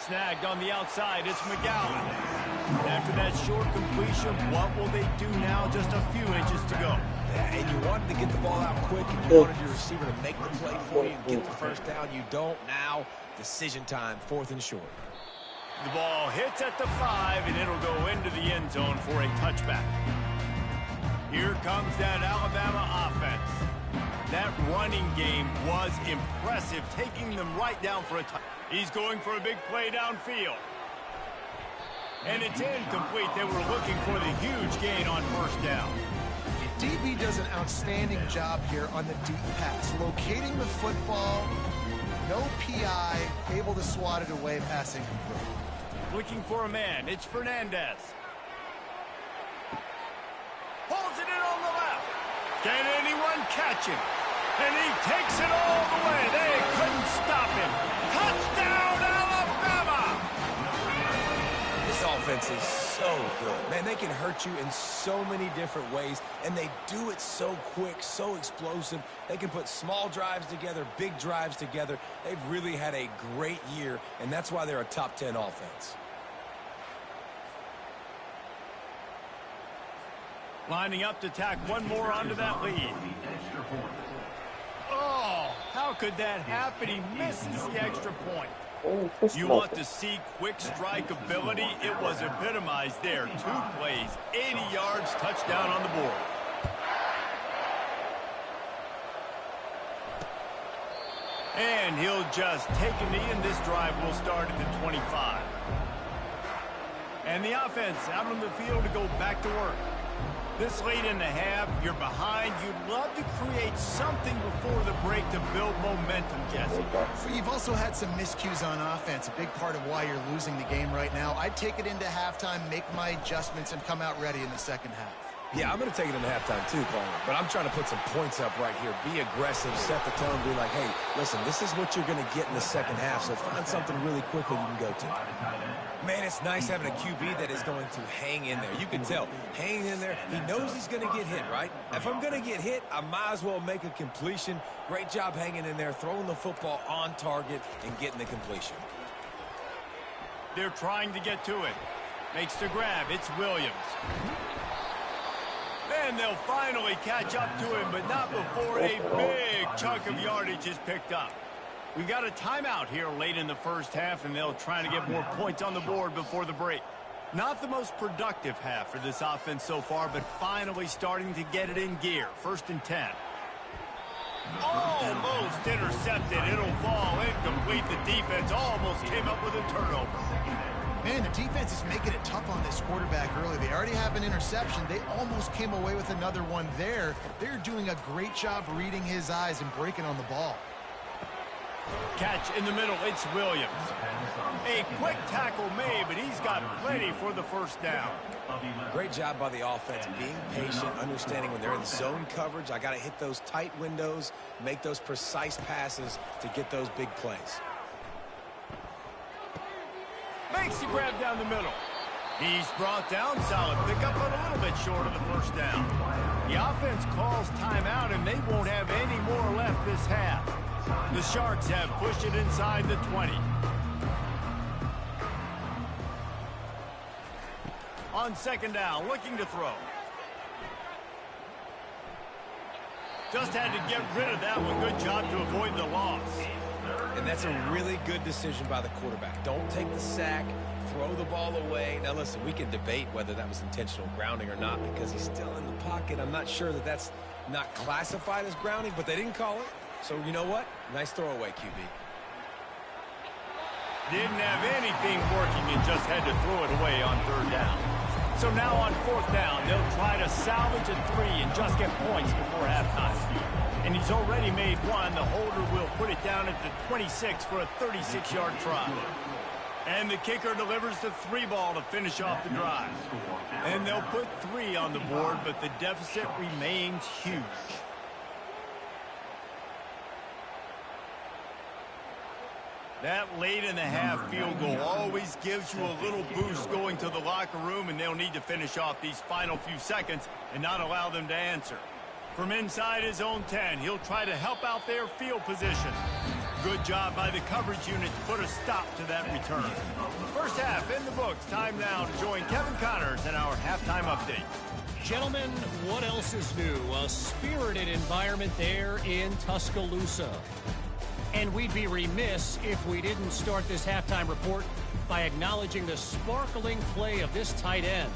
Snagged on the outside, it's McGowan. After that short completion, what will they do now? Just a few inches to go. And you wanted to get the ball out quick, and you wanted your receiver to make the play for you and get the first down. You don't now. Decision time, 4th and short. The ball hits at the 5, and it'll go into the end zone for a touchback. Here comes that Alabama offense. That running game was impressive, taking them right down for a touchdown. He's going for a big play downfield. And it's incomplete. They were looking for the huge gain on first down. DB does an outstanding job here on the deep pass. Locating the football, no PI, able to swat it away, pass incomplete. Looking for a man. It's Fernandez. Pulls it in on the left. Can anyone catch him? And he takes it all the way. They couldn't stop him. Touchdown, Alabama! This offense is so good. Man, they can hurt you in so many different ways, and they do it so quick, so explosive. They can put small drives together, big drives together. They've really had a great year, and that's why they're a top 10 offense. Lining up to tack one more onto that lead. Oh, how could that happen? He misses the extra point. You want to see quick strike ability? It was epitomized there. 2 plays, 80 yards, touchdown on the board. And he'll just take a knee, and this drive will start at the 25. And the offense out on the field to go back to work. This late in the half, you're behind. You'd love to create something before the break to build momentum, Jesse. You've also had some miscues on offense, a big part of why you're losing the game right now. I'd take it into halftime, make my adjustments, and come out ready in the second half. Yeah, I'm going to take it into halftime too, Paul. But I'm trying to put some points up right here. Be aggressive, set the tone, be like, hey, listen, this is what you're going to get in the second half, so find something really quickly you can go to. Man, it's nice having a QB that is going to hang in there. You can tell, hanging in there, he knows he's going to get hit, right? If I'm going to get hit, I might as well make a completion. Great job hanging in there, throwing the football on target and getting the completion. They're trying to get to it. Makes the grab. It's Williams. And they'll finally catch up to him, but not before a big chunk of yardage is picked up. We got a timeout here late in the first half, and they'll try to get more points on the board before the break. Not the most productive half for this offense so far, but finally starting to get it in gear. 1st and 10. Almost intercepted. It'll fall incomplete. The defense almost came up with a turnover. Man, the defense is making it tough on this quarterback early. They already have an interception. They almost came away with another one there. They're doing a great job reading his eyes and breaking on the ball. Catch in the middle. It's Williams. A quick tackle made, but he's got plenty for the 1st down. Great job by the offense, being patient, understanding when they're in zone coverage, I got to hit those tight windows, make those precise passes to get those big plays. Makes the grab down the middle. He's brought down. Solid pickup, but a little bit short of the 1st down. The offense calls timeout, and they won't have any more left this half. The Sharks have pushed it inside the 20. On 2nd down, looking to throw. Just had to get rid of that one. Good job to avoid the loss. And that's a really good decision by the quarterback. Don't take the sack, throw the ball away. Now, listen, we can debate whether that was intentional grounding or not because he's still in the pocket. I'm not sure that that's not classified as grounding, but they didn't call it. So, you know what? Nice throwaway, QB. Didn't have anything working and just had to throw it away on 3rd down. So now on 4th down, they'll try to salvage a 3 and just get points before halftime. And he's already made one. The holder will put it down at the 26 for a 36-yard try. And the kicker delivers the 3 ball to finish off the drive. And they'll put 3 on the board, but the deficit remains huge. That late in the half field goal always gives you a little boost going to the locker room, and they'll need to finish off these final few seconds and not allow them to answer. From inside his own 10, he'll try to help out their field position. Good job by the coverage unit to put a stop to that return. 1st half in the books. Time now to join Kevin Connors in our halftime update. Gentlemen, what else is new? A spirited environment there in Tuscaloosa. And we'd be remiss if we didn't start this halftime report by acknowledging the sparkling play of this tight end.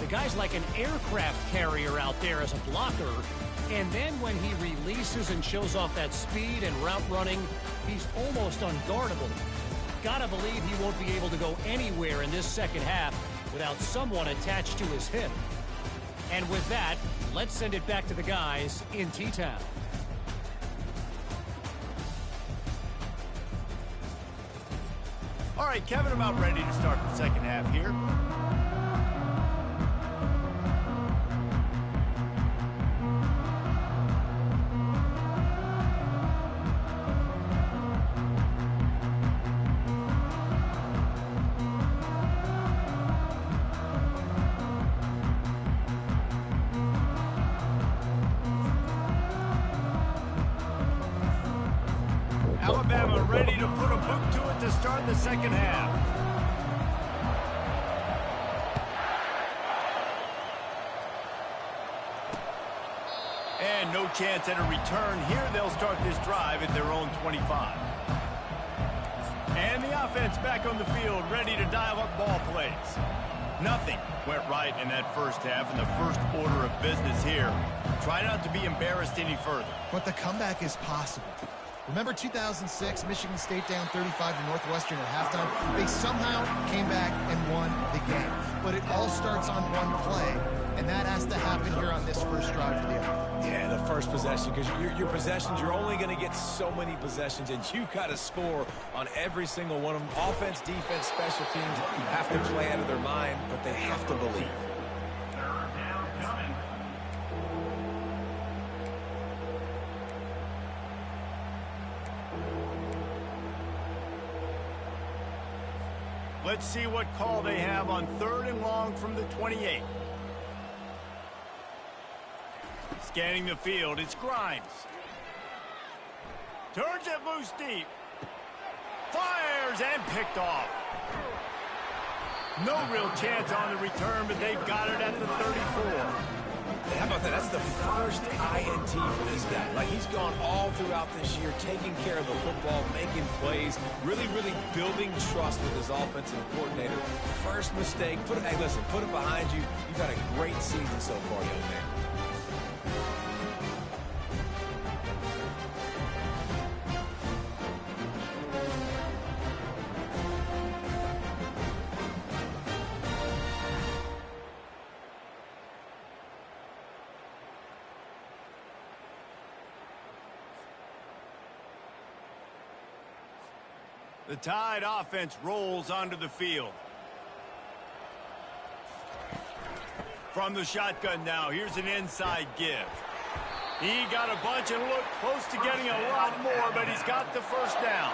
The guy's like an aircraft carrier out there as a blocker. And then when he releases and shows off that speed and route running, he's almost unguardable. Gotta believe he won't be able to go anywhere in this 2nd half without someone attached to his hip. And with that, let's send it back to the guys in T-Town. All right, Kevin, about ready to start the 2nd half here. Alabama ready to put a boot to it to start the 2nd half. And no chance at a return here. They'll start this drive at their own 25. And the offense back on the field, ready to dial up ball plays. Nothing went right in that 1st half, and the first order of business here. Try not to be embarrassed any further. But the comeback is possible. Remember 2006, Michigan State down 35 to Northwestern at halftime? They somehow came back and won the game. But it all starts on one play, and that has to happen here on this first drive for the offense. Yeah, the first possession, because your possessions, you're only going to get so many possessions, and you got to score on every single one of them. Offense, defense, special teams have to play out of their mind, but they have to believe. Let's see what call they have on 3rd and long from the 28. Scanning the field, it's Grimes. Turns it loose deep. Fires and picked off. No real chance on the return, but they've got it at the 34. And how about that? That's the first INT for this guy. Like, he's gone all throughout this year, taking care of the football, making plays, really, really building trust with his offensive coordinator. First mistake, hey, listen, put it behind you. You've had a great season so far, young man. The Tide offense rolls onto the field. From the shotgun now, here's an inside give. He got a bunch and looked close to getting a lot more, but he's got the first down.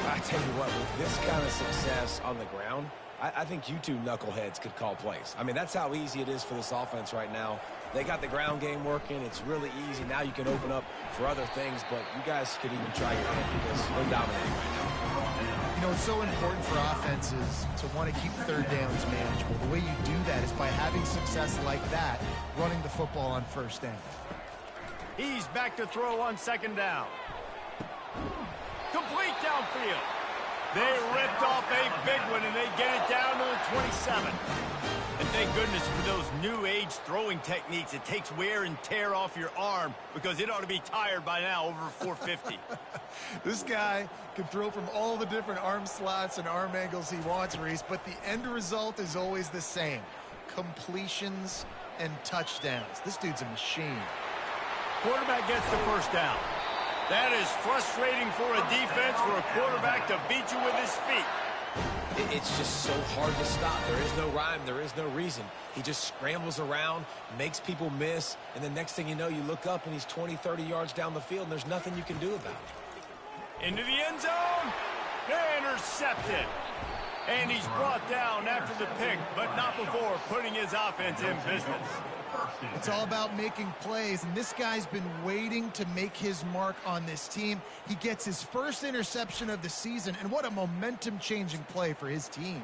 I tell you what, with this kind of success on the ground, I think you two knuckleheads could call plays. I mean, that's how easy it is for this offense right now. They got the ground game working. It's really easy. Now you can open up for other things, but you guys could even try your hand at this. They're dominating right now. You know, it's so important for offenses to want to keep third downs manageable. The way you do that is by having success like that, running the football on first down. He's back to throw on second down. Complete downfield. They ripped off a big one, and they get it down to the 27. And thank goodness for those new age throwing techniques. It takes wear and tear off your arm because it ought to be tired by now, over 450. This guy can throw from all the different arm slots and arm angles he wants, Reese, but the end result is always the same. Completions and touchdowns. This dude's a machine. Quarterback gets the first down. That is frustrating for a defense, for a quarterback to beat you with his feet. It's just so hard to stop. There is no rhyme. There is no reason. He just scrambles around, makes people miss, and the next thing you know, you look up and he's 20, 30 yards down the field, and there's nothing you can do about it. Into the end zone. Intercepted. And he's brought down after the pick, but not before putting his offense in business. It's all about making plays, and this guy's been waiting to make his mark on this team. He gets his first interception of the season, and what a momentum-changing play for his team.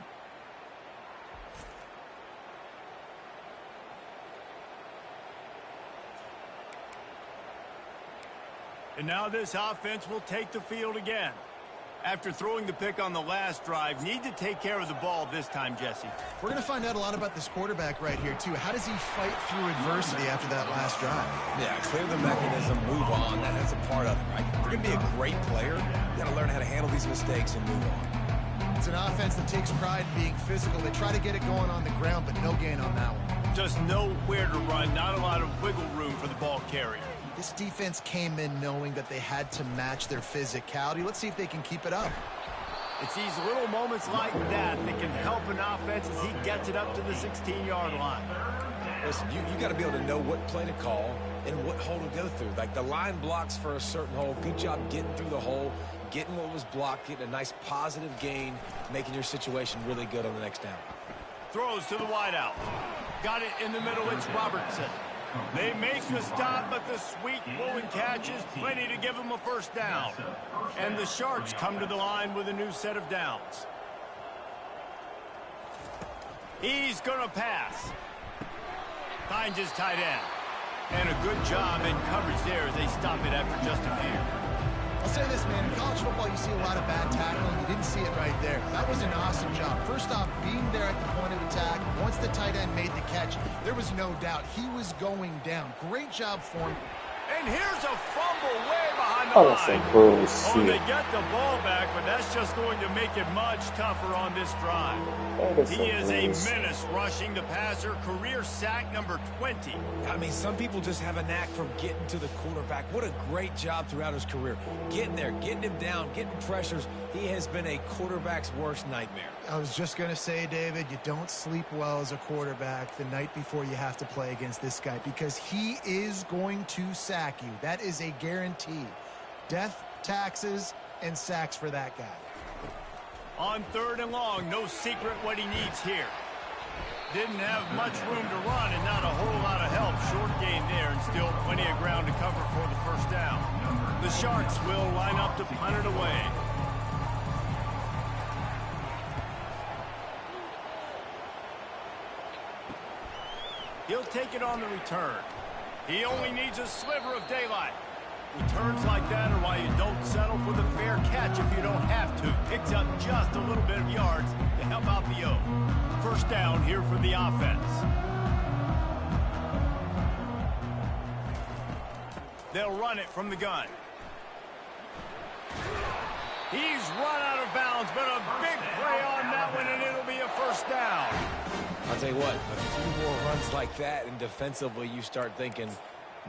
And now this offense will take the field again. After throwing the pick on the last drive, need to take care of the ball this time, Jesse. We're going to find out a lot about this quarterback right here, too. How does he fight through adversity after that last drive? Yeah, clear the mechanism, move on. That's a part of it, right? If you're going to be a great player, you got to learn how to handle these mistakes and move on. It's an offense that takes pride in being physical. They try to get it going on the ground, but no gain on that one. Just know where to run, not a lot of wiggle room for the ball carrier. This defense came in knowing that they had to match their physicality. Let's see if they can keep it up. It's these little moments like that that can help an offense as he gets it up to the 16-yard line. Listen, you got to be able to know what play to call and what hole to go through. Like the line blocks for a certain hole. Good job getting through the hole, getting what was blocked, getting a nice positive gain, making your situation really good on the next down. Throws to the wideout. Got it in the middle. It's Robertson. They make the stop, but the sweet rolling catch is plenty to give them a first down. And the Sharks come to the line with a new set of downs. He's going to pass. Finds his tight end. And a good job in coverage there as they stop it after just a few. I'll say this, man. In college football, you see a lot of bad tackling. You didn't see it right there. That was an awesome job. First off, being there at the point of attack. Once the tight end made the catch, there was no doubt he was going down. Great job for him. And here's a fumble way behind the line. Oh, they get the ball back, but that's just going to make it much tougher on this drive. He is a menace rushing the passer. Career sack number 20. I mean, some people just have a knack for getting to the quarterback. What a great job throughout his career. Getting there, getting him down, getting pressures. He has been a quarterback's worst nightmare. I was just going to say, David, you don't sleep well as a quarterback the night before you have to play against this guy because he is going to sack you. That is a guarantee. Death, taxes, and sacks for that guy. On 3rd and long, no secret what he needs here. Didn't have much room to run and not a whole lot of help. Short gain there and still plenty of ground to cover for the first down. The Sharks will line up to punt it away. He'll take it on the return. He only needs a sliver of daylight. Returns like that are why you don't settle for the fair catch if you don't have to. Picks up just a little bit of yards to help out the O. First down here for the offense. They'll run it from the gun. He's run out of bounds, but a big play on that one, and it'll be a first down. I'll tell you what, a few more runs like that, and defensively you start thinking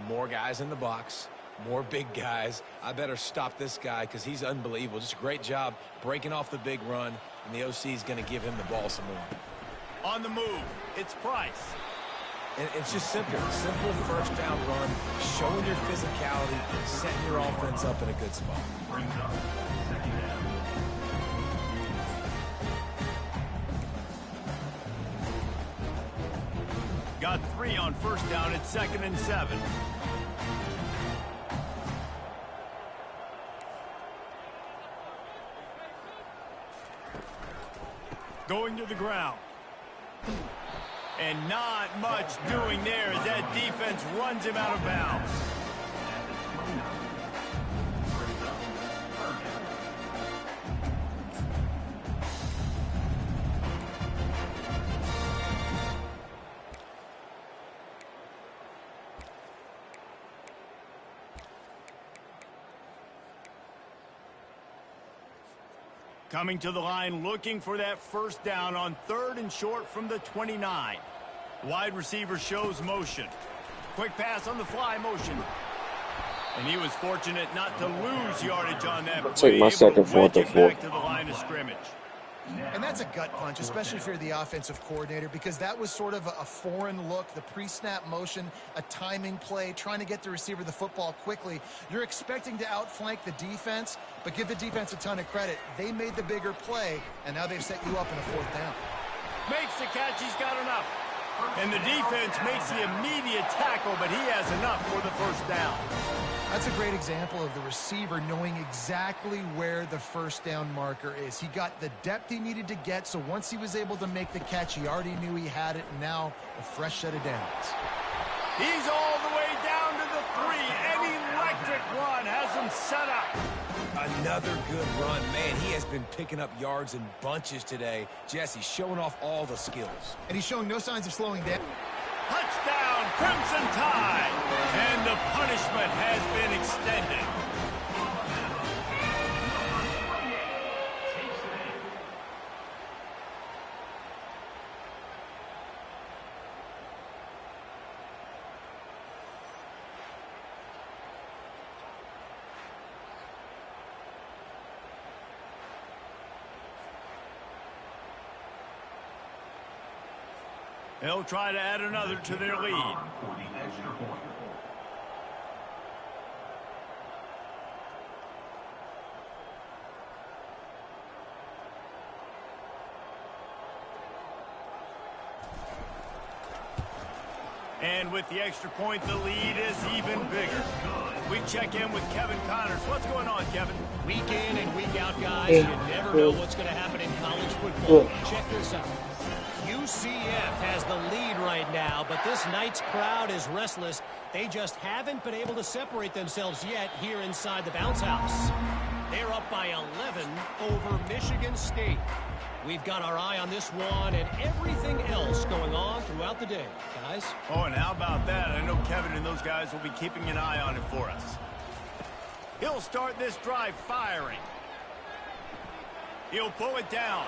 more guys in the box, more big guys. I better stop this guy because he's unbelievable. Just a great job breaking off the big run, and the OC is going to give him the ball some more. On the move, it's Price. And it's just simple first down run, showing your physicality, setting your offense up in a good spot. Brings up second down. Got 3 on first down. It's 2nd and 7. Going to the ground. And not much doing there as that defense runs him out of bounds. Coming to the line, looking for that first down on 3rd and short from the 29. Wide receiver shows motion. Quick pass on the fly motion. And he was fortunate not to lose yardage on that play. Take my second, fourth, or fourth. Back to the line of scrimmage. And that's a gut punch, especially if you're the offensive coordinator, because that was sort of a foreign look, the pre-snap motion, a timing play, trying to get the receiver the football quickly. You're expecting to outflank the defense, but give the defense a ton of credit. They made the bigger play, and now they've set you up in a 4th down. Makes the catch, he's got enough. And the defense makes the immediate tackle, but he has enough for the first down. That's a great example of the receiver knowing exactly where the first down marker is. He got the depth he needed to get, so once he was able to make the catch, he already knew he had it, and now a fresh set of downs. He's all the way down to the 3. An electric run has him set up. Another good run. Man, he has been picking up yards in bunches today. Jesse showing off all the skills. And he's showing no signs of slowing down. Touchdown, Crimson Tide. And the punishment has been extended. They'll try to add another to their lead. For the extra point. And with the extra point, the lead is even bigger. We check in with Kevin Connors. What's going on, Kevin? Week in and week out, guys. You never know what's going to happen in college football. Check this out. UCF has the lead right now, but this Knights crowd is restless. They just haven't been able to separate themselves yet here inside the bounce house. They're up by 11 over Michigan State. We've got our eye on this one and everything else going on throughout the day, guys. Oh, and how about that? I know Kevin and those guys will be keeping an eye on it for us. He'll start this drive firing. He'll pull it down.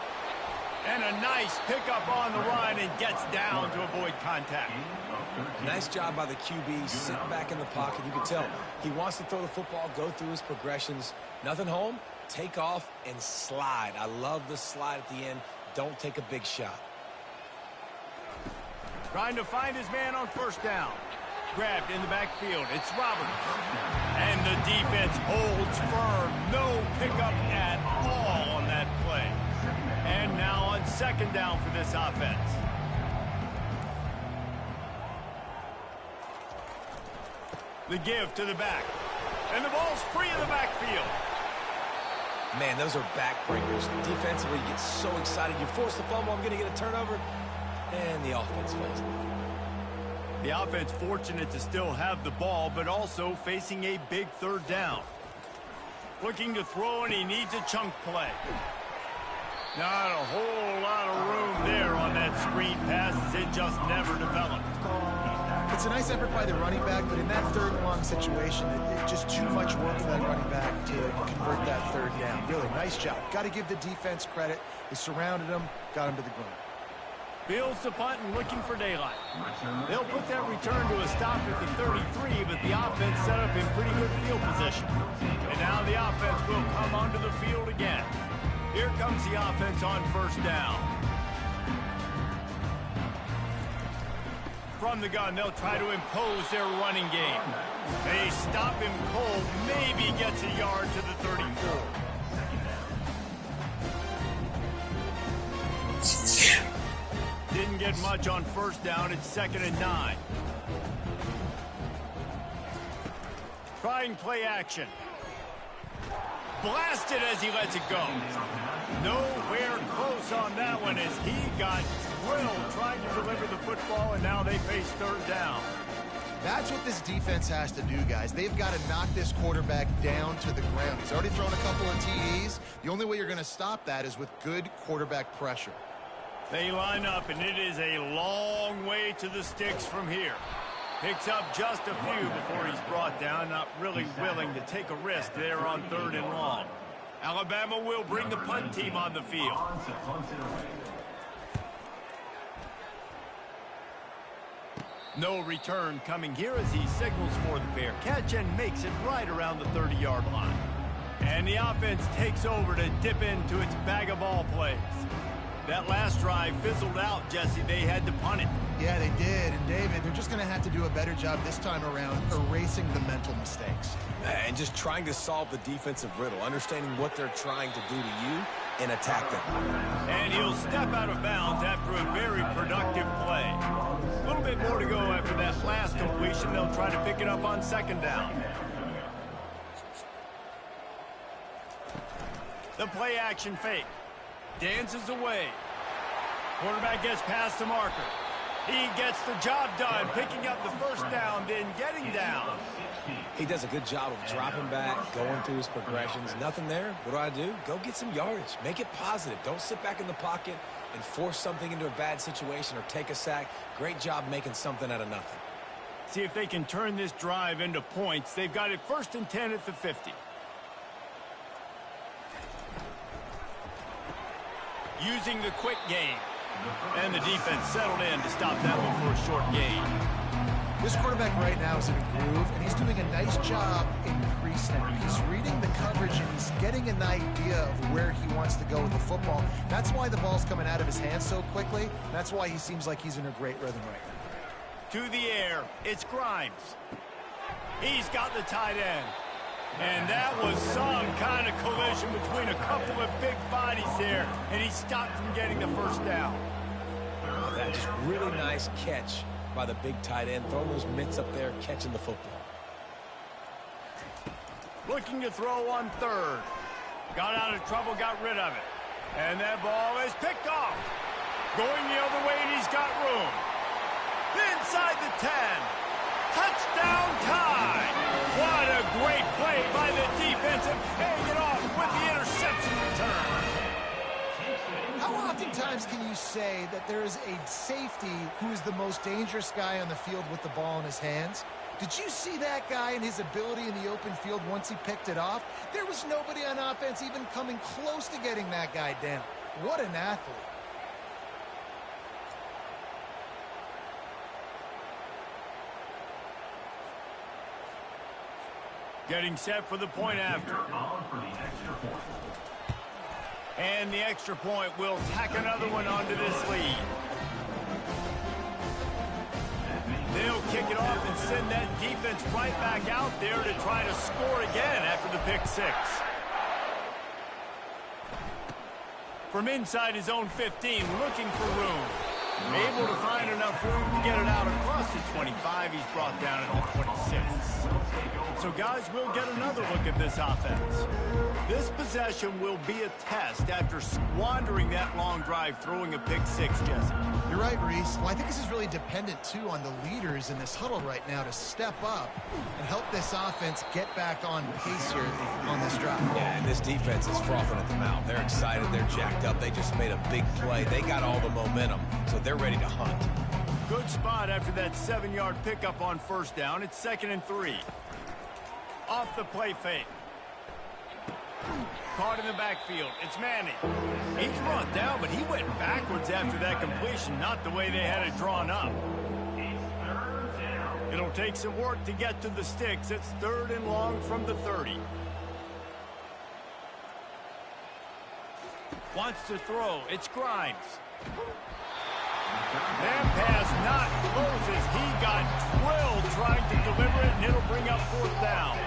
And a nice pickup on the run and gets down to avoid contact. Nice job by the QB, sitting back in the pocket. You can tell he wants to throw the football, go through his progressions. Nothing home, take off and slide. I love the slide at the end. Don't take a big shot. Trying to find his man on first down. Grabbed in the backfield. It's Roberts. And the defense holds firm. No pickup at all on that play. And now on second down for this offense. The give to the back. And the ball's free in the backfield. Man, those are backbreakers. Defensively, you get so excited. You force the fumble, I'm going to get a turnover. And the offense falls. The offense fortunate to still have the ball, but also facing a big third down. Looking to throw, and he needs a chunk play. Not a whole lot of room there on that screen pass, as it just never developed. It's a nice effort by the running back, but in that third and long situation, it's just too much work for that running back to convert that third down. Really, nice job. Got to give the defense credit. They surrounded him, got him to the ground. Fields the punt and looking for daylight. They'll put that return to a stop at the 33, but the offense set up in pretty good field position. And now the offense will come onto the field again. Here comes the offense on first down. From the gun, they'll try to impose their running game. They stop him cold, maybe gets a yard to the 34. Didn't get much on first down. It's 2nd and 9. Try and play action. Blasted as he lets it go. Nowhere close on that one as he got drilled trying to deliver the football, and now they face third down. That's what this defense has to do, guys. They've got to knock this quarterback down to the ground. He's already thrown a couple of TDs. The only way you're going to stop that is with good quarterback pressure. They line up, and it is a long way to the sticks from here. Picks up just a few before he's brought down, not really willing to take a risk there on 3rd and long. Alabama will bring the punt team on the field. No return coming here as he signals for the fair catch and makes it right around the 30-yard line. And the offense takes over to dip into its bag of ball plays. That last drive fizzled out, Jesse. They had to punt it. Yeah, they did. And, David, they're just going to have to do a better job this time around erasing the mental mistakes. And just trying to solve the defensive riddle, understanding what they're trying to do to you and attack them. And he'll step out of bounds after a very productive play. A little bit more to go after that last completion. They'll try to pick it up on 2nd down. The play action fake. Dances away. Quarterback gets past the marker. He gets the job done, picking up the first down, then getting down. He does a good job of dropping back, going through his progressions. Nothing there. What do? Go get some yardage. Make it positive. Don't sit back in the pocket and force something into a bad situation or take a sack. Great job making something out of nothing. See if they can turn this drive into points. They've got it 1st and 10 at the 50. Using the quick game. And the defense settled in to stop that one for a short gain. This quarterback right now is in a groove, and he's doing a nice job in pre-snap. He's reading the coverage, and he's getting an idea of where he wants to go with the football. That's why the ball's coming out of his hands so quickly. That's why he seems like he's in a great rhythm right now. To the air, it's Grimes. He's got the tight end. And that was some kind of collision between a couple of big bodies there, and he stopped from getting the first down. Oh, that just really nice catch by the big tight end, throwing those mitts up there, catching the football. Looking to throw on 3rd. Got out of trouble, got rid of it. And that ball is picked off. Going the other way, and he's got room. Inside the 10. Touchdown time. What a great play by the defense and paying it off with the interception return. How oftentimes can you say that there is a safety who is the most dangerous guy on the field with the ball in his hands? Did you see that guy and his ability in the open field once he picked it off? There was nobody on offense even coming close to getting that guy down. What an athlete. Getting set for the point after. And the extra point will tack another one onto this lead. They'll kick it off and send that defense right back out there to try to score again after the pick 6. From inside his own 15, looking for room. Able to find enough room to get it out across the 25. He's brought down at the 26. So, guys, we'll get another look at this offense. This possession will be a test after squandering that long drive, throwing a pick 6, Jesse. You're right, Reese. Well, I think this is really dependent, too, on the leaders in this huddle right now to step up and help this offense get back on pace here on this drive. Yeah, and this defense is frothing at the mouth. They're excited. They're jacked up. They just made a big play. They got all the momentum, so they're ready to hunt. Good spot after that 7-yard pickup on first down. It's 2nd and 3. Off the play fake. Caught in the backfield. It's Manning. He's brought down, but he went backwards after that completion, not the way they had it drawn up. It'll take some work to get to the sticks. It's 3rd and long from the 30. Wants to throw. It's Grimes. That pass not close as he got drilled trying to deliver it, and it'll bring up 4th down.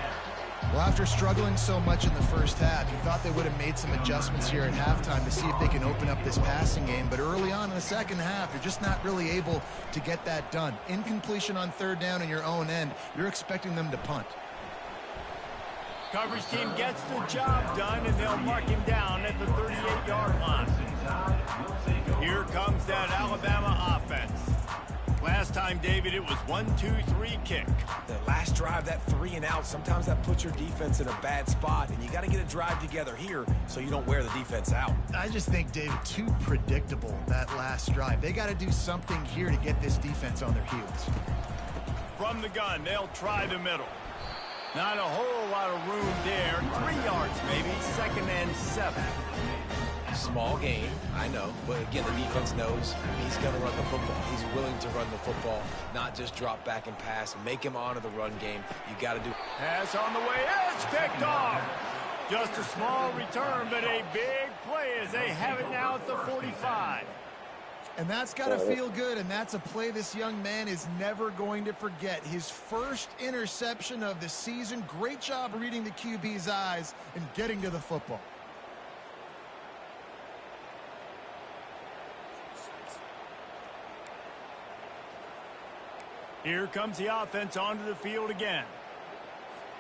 Well, after struggling so much in the first half, you thought they would have made some adjustments here at halftime to see if they can open up this passing game. But early on in the second half, you're just not really able to get that done. Incompletion on 3rd down in your own end, you're expecting them to punt. Coverage team gets the job done, and they'll mark him down at the 38-yard line. Here comes that Alabama offense. Last time, David, it was 1-2-3 kick. The last drive, that 3 and out, sometimes that puts your defense in a bad spot, and you got to get a drive together here so you don't wear the defense out. I just think, David, too predictable, that last drive. They got to do something here to get this defense on their heels. From the gun, they'll try the middle. Not a whole lot of room there. 3 yards, maybe. 2nd and 7. Small game, I know, but again, the defense knows he's going to run the football. He's willing to run the football, not just drop back and pass. Make him honor the run game. You got to do. Pass on the way. It's picked off. Just a small return, but a big play as they have it now at the 45. And that's got to feel good, and that's a play this young man is never going to forget. His first interception of the season. Great job reading the QB's eyes and getting to the football. Here comes the offense onto the field again.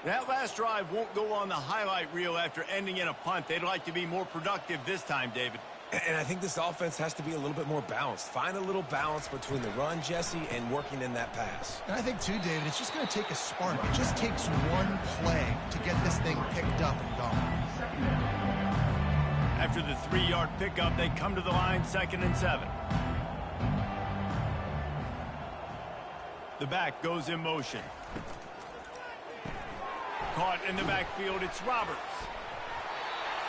That last drive won't go on the highlight reel after ending in a punt. They'd like to be more productive this time, David. And I think this offense has to be a little bit more balanced. Find a little balance between the run, Jesse, and working in that pass. And I think, too, David, it's just going to take a spark. It just takes one play to get this thing picked up and gone. After the 3-yard pickup, they come to the line, 2nd and 7. The back goes in motion. Caught in the backfield, it's Roberts.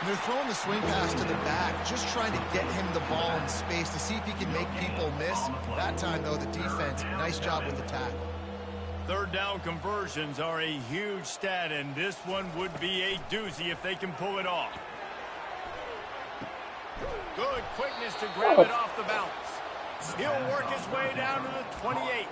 And they're throwing the swing pass to the back, just trying to get him the ball in space to see if he can make people miss. That time, though, the defense, nice job with the tackle. 3rd down conversions are a huge stat, and this one would be a doozy if they can pull it off. Good quickness to grab it off the bounce. He'll work his way down to the 28.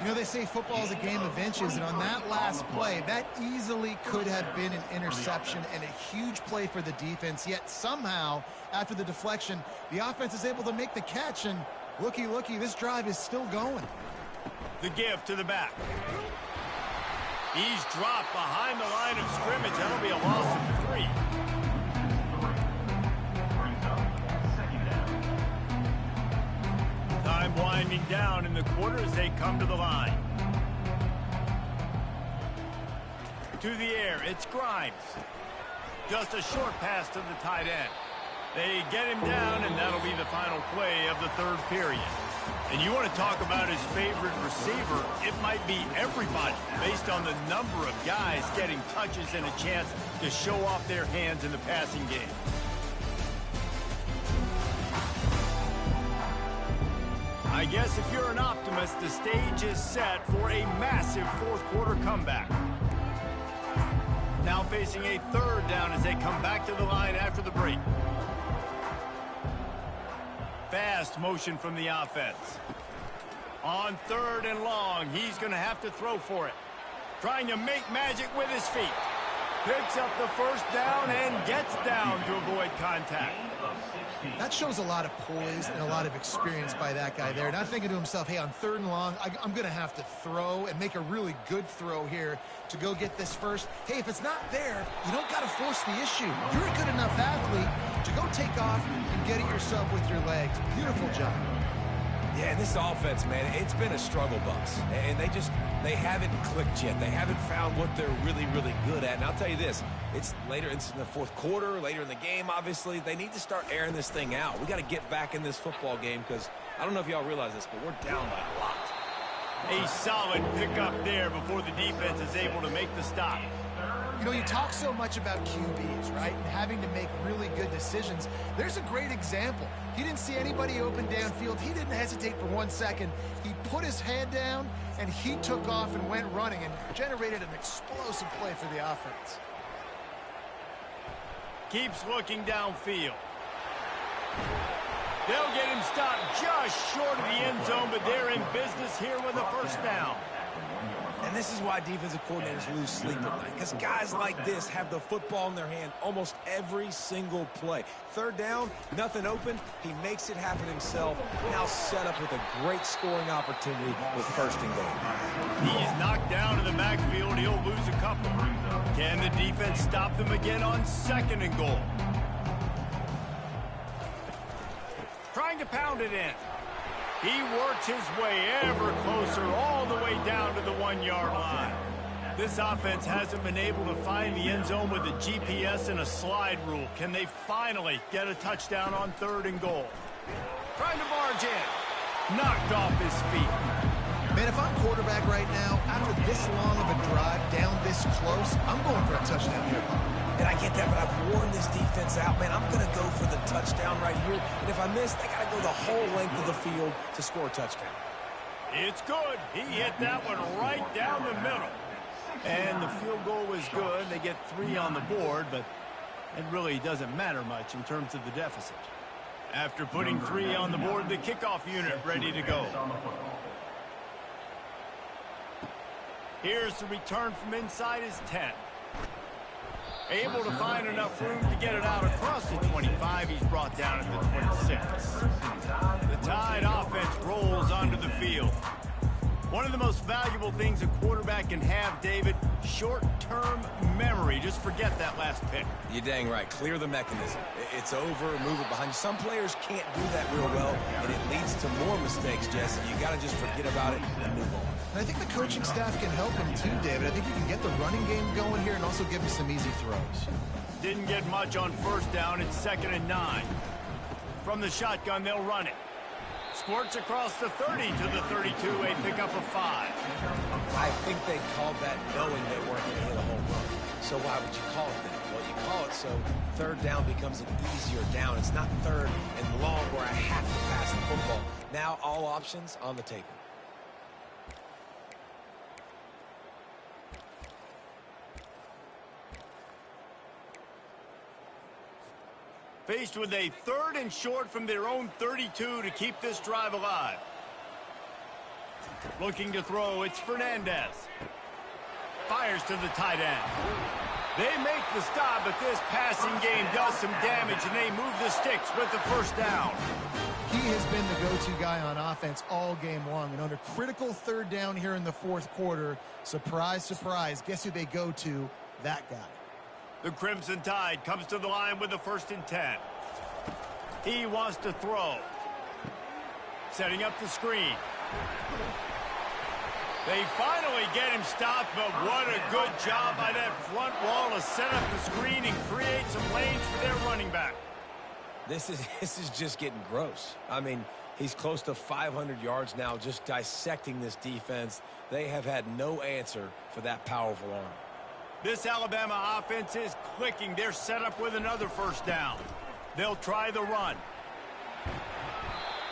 You know, they say football is a game of inches, and on that last play, that easily could have been an interception and a huge play for the defense, yet somehow, after the deflection, the offense is able to make the catch, and looky, this drive is still going. The give to the back. He's dropped behind the line of scrimmage. That'll be a loss of 3. Time winding down in the quarter as they come to the line. To the air, it's Grimes. Just a short pass to the tight end. They get him down, and that'll be the final play of the 3rd period. And you want to talk about his favorite receiver, it might be everybody based on the number of guys getting touches and a chance to show off their hands in the passing game. I guess if you're an optimist, the stage is set for a massive 4th quarter comeback. Now facing a 3rd down as they come back to the line after the break. Fast motion from the offense. On 3rd and long, he's going to have to throw for it. Trying to make magic with his feet. Picks up the 1st down and gets down to avoid contact. That shows a lot of poise and a lot of experience by that guy there. Not thinking to himself, hey, on 3rd and long, I'm going to have to throw and make a really good throw here to go get this first. Hey, if it's not there, you don't got to force the issue. You're a good enough athlete to go take off and get it yourself with your legs. Beautiful job. Yeah, and this offense, man, it's been a struggle bus. And they haven't clicked yet. They haven't found what they're really, really good at. And I'll tell you this, it's in the fourth quarter, later in the game, obviously. They need to start airing this thing out. We got to get back in this football game because I don't know if y'all realize this, but we're down by a lot. A solid pickup there before the defense is able to make the stop. You know, you talk so much about QBs, right, and having to make really good decisions. There's a great example. He didn't see anybody open downfield. He didn't hesitate for 1 second. He put his head down, and he took off and went running and generated an explosive play for the offense. Keeps looking downfield. They'll get him stopped just short of the end zone, but they're in business here with a first down. And this is why defensive coordinators lose sleep at night, because guys like this have the football in their hand almost every single play. Third down, nothing open. He makes it happen himself. Now set up with a great scoring opportunity with first and goal. He's knocked down in the backfield. He'll lose a couple. Can the defense stop them again on second and goal? Trying to pound it in. He works his way ever closer all the way down to the 1-yard line. This offense hasn't been able to find the end zone with a GPS and a slide rule. Can they finally get a touchdown on third and goal? Trying to barge in. Knocked off his feet. Man, if I'm quarterback right now, after this long of a drive down this close, I'm going for a touchdown here. And I get that, but I've worn this defense out. Man, I'm going to go for the touchdown right here. And if I miss, they got to go the whole length of the field to score a touchdown. It's good. He hit that one right down the middle. And the field goal was good. They get 3 on the board, but it really doesn't matter much in terms of the deficit. After putting 3 on the board, the kickoff unit ready to go. Here's the return from inside his 10. Able to find enough room to get it out across the 25. He's brought down at the 26. The Tide offense rolls onto the field. One of the most valuable things a quarterback can have, David, short-term memory. Just forget that last pick. You're dang right. Clear the mechanism. It's over, move it behind you. Some players can't do that real well, and it leads to more mistakes, Jesse. You got to just forget about it and move on. And I think the coaching staff can help him too, David. I think you can get the running game going here and also give him some easy throws. Didn't get much on first down. It's 2nd and 9. From the shotgun, they'll run it. Squirts across the 30 to the 32, a pickup of 5. I think they called that knowing they weren't going to hit a home run. So why would you call it that? Well, you call it so third down becomes an easier down. It's not third and long where I have to pass the football. Now all options on the table. Faced with a 3rd and short from their own 32 to keep this drive alive. Looking to throw, it's Fernandez. Fires to the tight end. They make the stop, but this passing game does some damage, and they move the sticks with the first down. He has been the go-to guy on offense all game long, and under critical third down here in the fourth quarter, surprise, surprise, guess who they go to? That guy. The Crimson Tide comes to the line with the 1st and 10. He wants to throw. Setting up the screen. They finally get him stopped, but what a good job by that front wall to set up the screen and create some lanes for their running back. This is just getting gross. I mean, he's close to 500 yards now just dissecting this defense. They have had no answer for that powerful arm. This Alabama offense is clicking. They're set up with another first down. They'll try the run.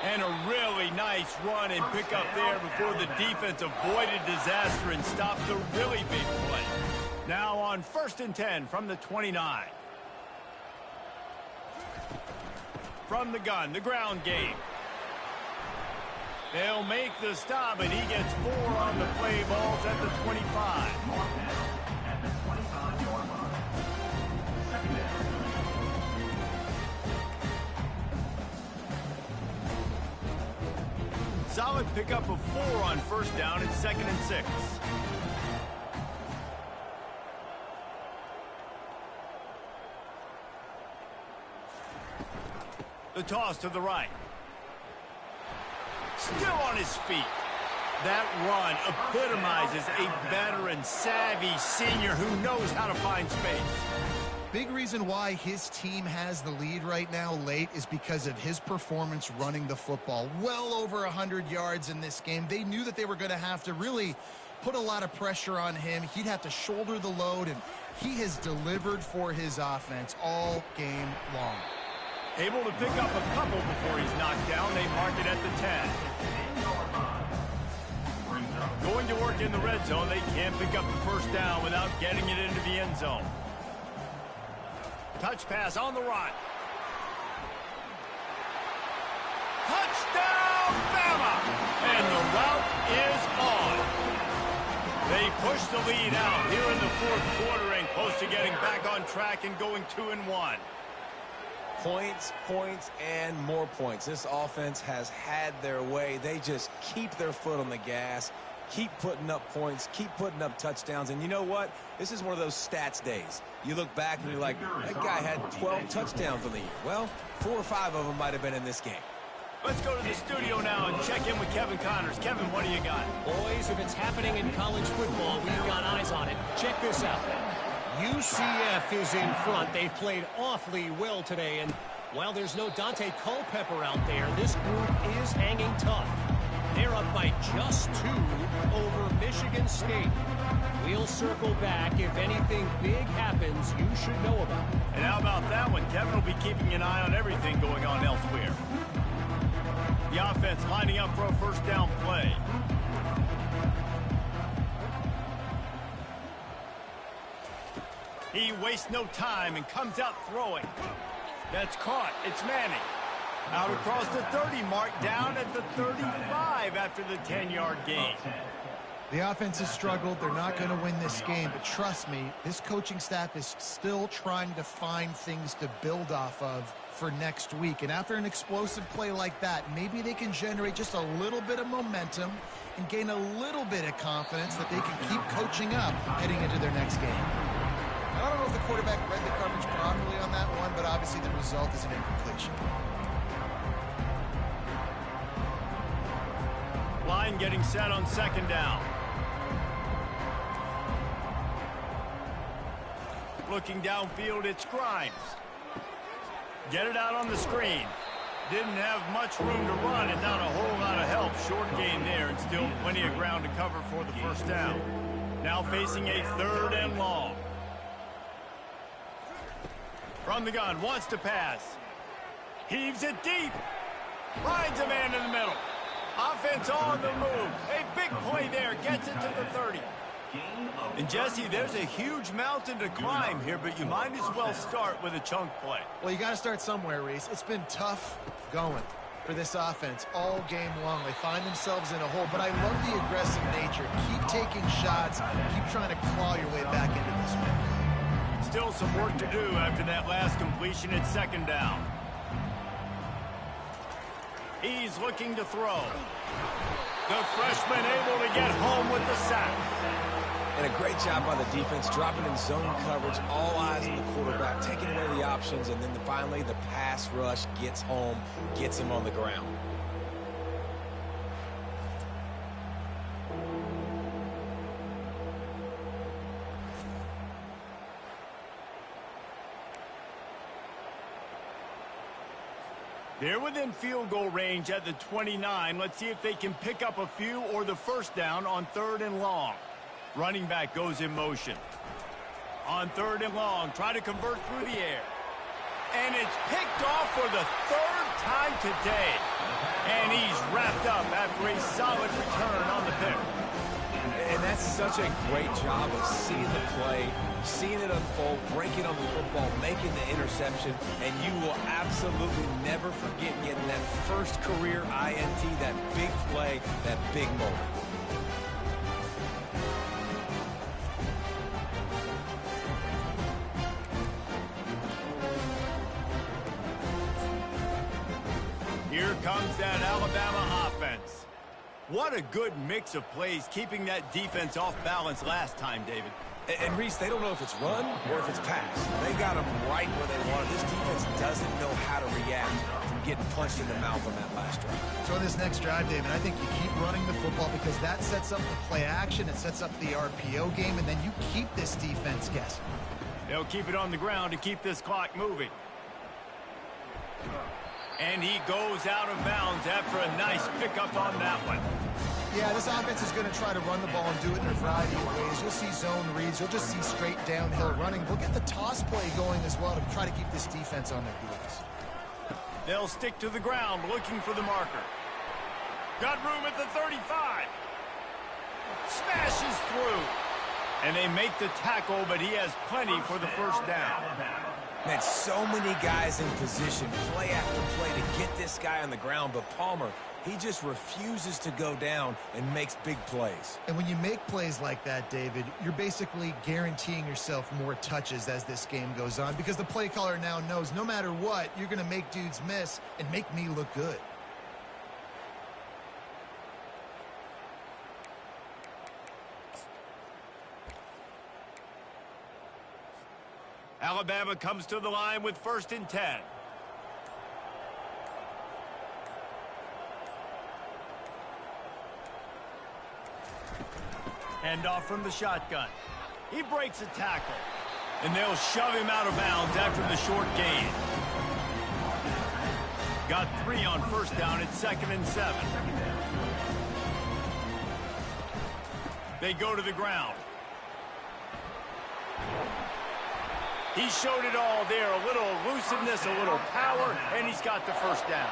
And a really nice run and pick up there before the defense avoided disaster and stopped the really big play. Now on 1st and 10 from the 29. From the gun, the ground game. They'll make the stop, and he gets 4 on the play. Balls at the 25. Solid pickup of 4 on first down. It's 2nd and 6. The toss to the right. still on his feet. That run epitomizes a veteran, savvy senior who knows how to find space. Big reason why his team has the lead right now late is because of his performance running the football. Well over 100 yards in this game. They knew that they were going to have to really put a lot of pressure on him. He'd have to shoulder the load, and he has delivered for his offense all game long. Able to pick up a couple before he's knocked down. They mark it at the 10. Going to work in the red zone. They can't pick up the first down without getting it into the end zone. Touch pass on the run. Touchdown, Bama! And the route is on. They push the lead out here in the fourth quarter and close to getting back on track and going 2-1. Points, points, and more points. This offense has had their way. They just keep their foot on the gas, keep putting up points, keep putting up touchdowns. And you know what? This is one of those stats days. You look back and you're like, that guy had 12 touchdowns on the year. Well, 4 or 5 of them might have been in this game. Let's go to the studio now and check in with Kevin Connors. Kevin, what do you got? Boys, if it's happening in college football, we've got eyes on it. Check this out. UCF is in front. They've played awfully well today, and while there's no Dante Culpepper out there, this group is hanging tough. They're up by just 2 over Michigan State. We'll circle back. If anything big happens, you should know about it. And how about that one? Kevin will be keeping an eye on everything going on elsewhere. The offense lining up for a first down play. He wastes no time and comes out throwing. That's caught. It's Manning. Out across the 30 mark, down at the 35 after the 10-yard gain. The offense has struggled. They're not going to win this game, but trust me, this coaching staff is still trying to find things to build off of for next week. And after an explosive play like that, maybe they can generate just a little bit of momentum and gain a little bit of confidence that they can keep coaching up heading into their next game. I don't know if the quarterback read the coverage properly on that one, but obviously the result is an incompletion. Line getting set on second down. Looking downfield, it's Grimes. Get it out on the screen. Didn't have much room to run and not a whole lot of help. Short gain there and still plenty of ground to cover for the first down. Now facing a 3rd and long. From the gun, wants to pass. Heaves it deep. Finds a man in the middle. Offense on the move. A big play there. Gets it to the 30. And Jesse, there's a huge mountain to climb here, but you might as well start with a chunk play. Well, you got to start somewhere, Reese. It's been tough going for this offense all game long. They find themselves in a hole, but I love the aggressive nature. Keep taking shots. Keep trying to claw your way back into this one. Still some work to do after that last completion at second down. He's looking to throw. The freshman able to get home with the sack. And a great job by the defense, dropping in zone coverage, all eyes on the quarterback, taking away the options, and then finally the pass rush gets home, gets him on the ground. They're within field goal range at the 29. Let's see if they can pick up a few or the first down on 3rd and long. Running back goes in motion. On 3rd and long, try to convert through the air. And it's picked off for the 3rd time today. And he's wrapped up after a solid return on the pick. And that's such a great job of seeing the play, seeing it unfold, breaking on the football, making the interception, and you will absolutely never forget getting that first career INT, that big play, that big moment. Here comes that Alabama offense. What a good mix of plays, keeping that defense off balance last time, David. And Reese, they don't know if it's run or if it's pass. They got them right where they want it. This defense doesn't know how to react. getting punched in the mouth on that last drive. So in this next drive, David, I think you keep running the football because that sets up the play action, it sets up the RPO game, and then you keep this defense guessing. They'll keep it on the ground to keep this clock moving. And he goes out of bounds after a nice pickup on that one. Yeah, this offense is going to try to run the ball and do it in a variety of ways. You'll see zone reads. You'll just see straight downhill running. We'll get the toss play going as well to try to keep this defense on their heels. They'll stick to the ground looking for the marker. Got room at the 35. Smashes through. And they make the tackle, but he has plenty for the first down. Man, so many guys in position, play after play to get this guy on the ground, but Palmer, he just refuses to go down and makes big plays. And when you make plays like that, David, you're basically guaranteeing yourself more touches as this game goes on because the play caller now knows no matter what, you're going to make dudes miss and make me look good. Alabama comes to the line with 1st and 10. Hand off from the shotgun. He breaks a tackle. And they'll shove him out of bounds after the short gain. Got 3 on 1st down at 2nd and 7. They go to the ground. He showed it all there, a little elusiveness, a little power, and he's got the first down.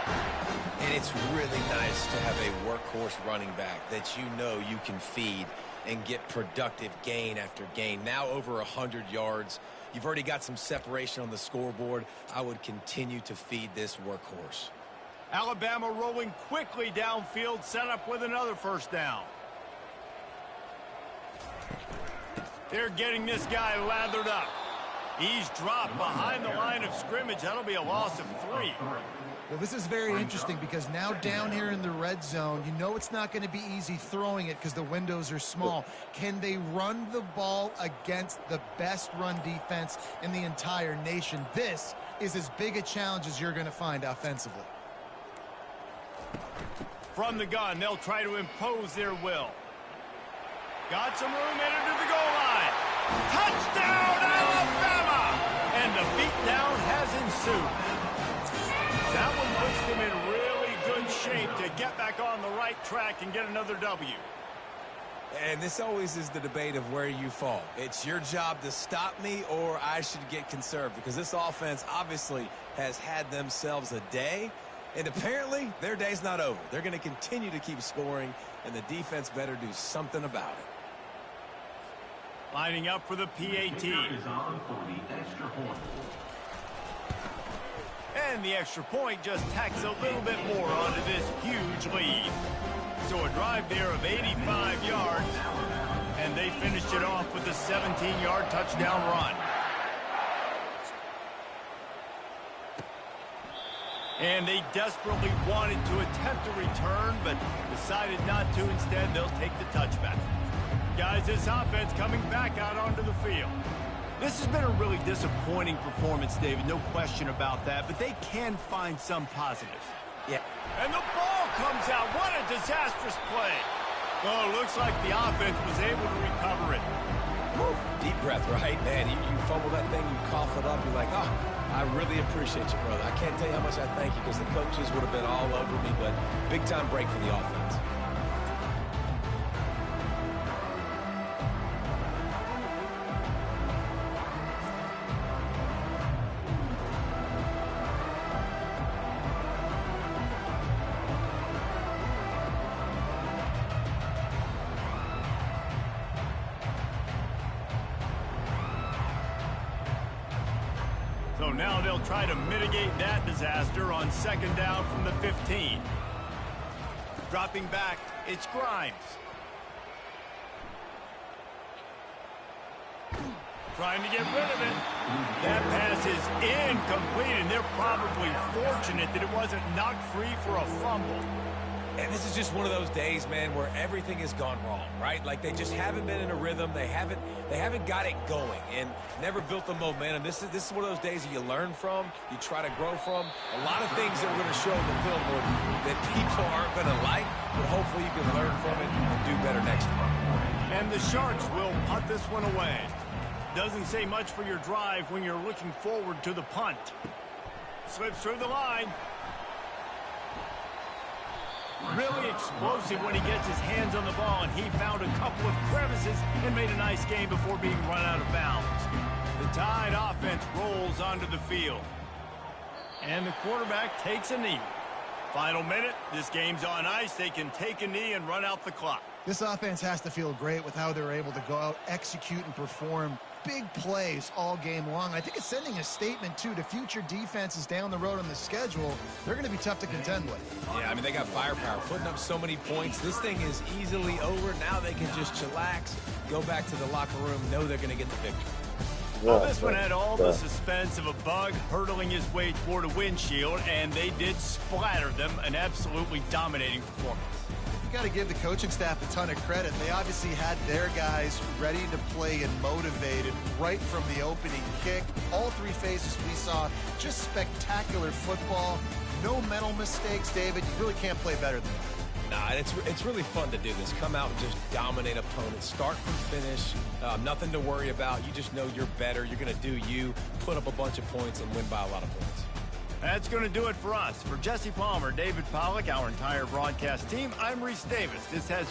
And it's really nice to have a workhorse running back that you know you can feed and get productive gain after gain. Now over 100 yards. You've already got some separation on the scoreboard. I would continue to feed this workhorse. Alabama rolling quickly downfield, set up with another first down. They're getting this guy lathered up. He's dropped behind the line of scrimmage. That'll be a loss of 3. Well, this is very interesting because now down here in the red zone, you know it's not going to be easy throwing it because the windows are small. Can they run the ball against the best run defense in the entire nation? This is as big a challenge as you're going to find offensively. From the gun, they'll try to impose their will. Got some room headed to the goal line. Touchdown, Alabama! And the beatdown has ensued. That one puts them in really good shape to get back on the right track and get another W. And this always is the debate of where you fall. It's your job to stop me or I should get conserved because this offense obviously has had themselves a day, and apparently their day's not over. They're going to continue to keep scoring, and the defense better do something about it. Lining up for the PAT. Is on for the extra point. And the extra point just tacks a little bit more onto this huge lead. So a drive there of 85 yards, and they finished it off with a 17-yard touchdown run. And they desperately wanted to attempt a return, but decided not to. Instead, they'll take the touchback. Guys, this offense coming back out onto the field. This has been a really disappointing performance, David, no question about that, but they can find some positives. Yeah. And the ball comes out. What a disastrous play. Oh, looks like the offense was able to recover it. Woo. Deep breath, right? Man, you fumble that thing, you cough it up, you're like, oh, I really appreciate you, brother. I can't tell you how much I thank you because the coaches would have been all over me, but big-time break for the offense. So now they'll try to mitigate that disaster on 2nd down from the 15. Dropping back, it's Grimes. Trying to get rid of it. That pass is incomplete, and they're probably fortunate that it wasn't knocked free for a fumble. And this is just one of those days, man, where everything has gone wrong, right? Like they just haven't been in a rhythm. They haven't got it going and never built the momentum. This is one of those days that you learn from, you try to grow from. A lot of things that we're going to show in the film that people aren't going to like, but hopefully you can learn from it and do better next time. And the Sharks will punt this one away. Doesn't say much for your drive when you're looking forward to the punt. Slips through the line. Really explosive when he gets his hands on the ball, and he found a couple of crevices and made a nice game before being run out of bounds. The Tide offense rolls onto the field. And the quarterback takes a knee. Final minute, this game's on ice. They can take a knee and run out the clock. This offense has to feel great with how they're able to go out, execute, and perform big plays all game long. I think it's sending a statement, too, to future defenses down the road on the schedule. They're going to be tough to contend with. Yeah, I mean, they got firepower, putting up so many points. This thing is easily over. Now they can just chillax, go back to the locker room, know they're going to get the victory. Well, this one had all the suspense of a bug hurtling his way toward a windshield, and they did splatter them. An absolutely dominating performance. You got to give the coaching staff a ton of credit. They obviously had their guys ready to play and motivated right from the opening kick. All three phases we saw, just spectacular football. No mental mistakes, David. You really can't play better than that. Nah, it's really fun to do this. Come out and just dominate opponents. Start from finish. Nothing to worry about. You just know you're better. You're going to do you, put up a bunch of points, and win by a lot of points. That's going to do it for us. For Jesse Palmer, David Pollack, our entire broadcast team, I'm Reese Davis. This has...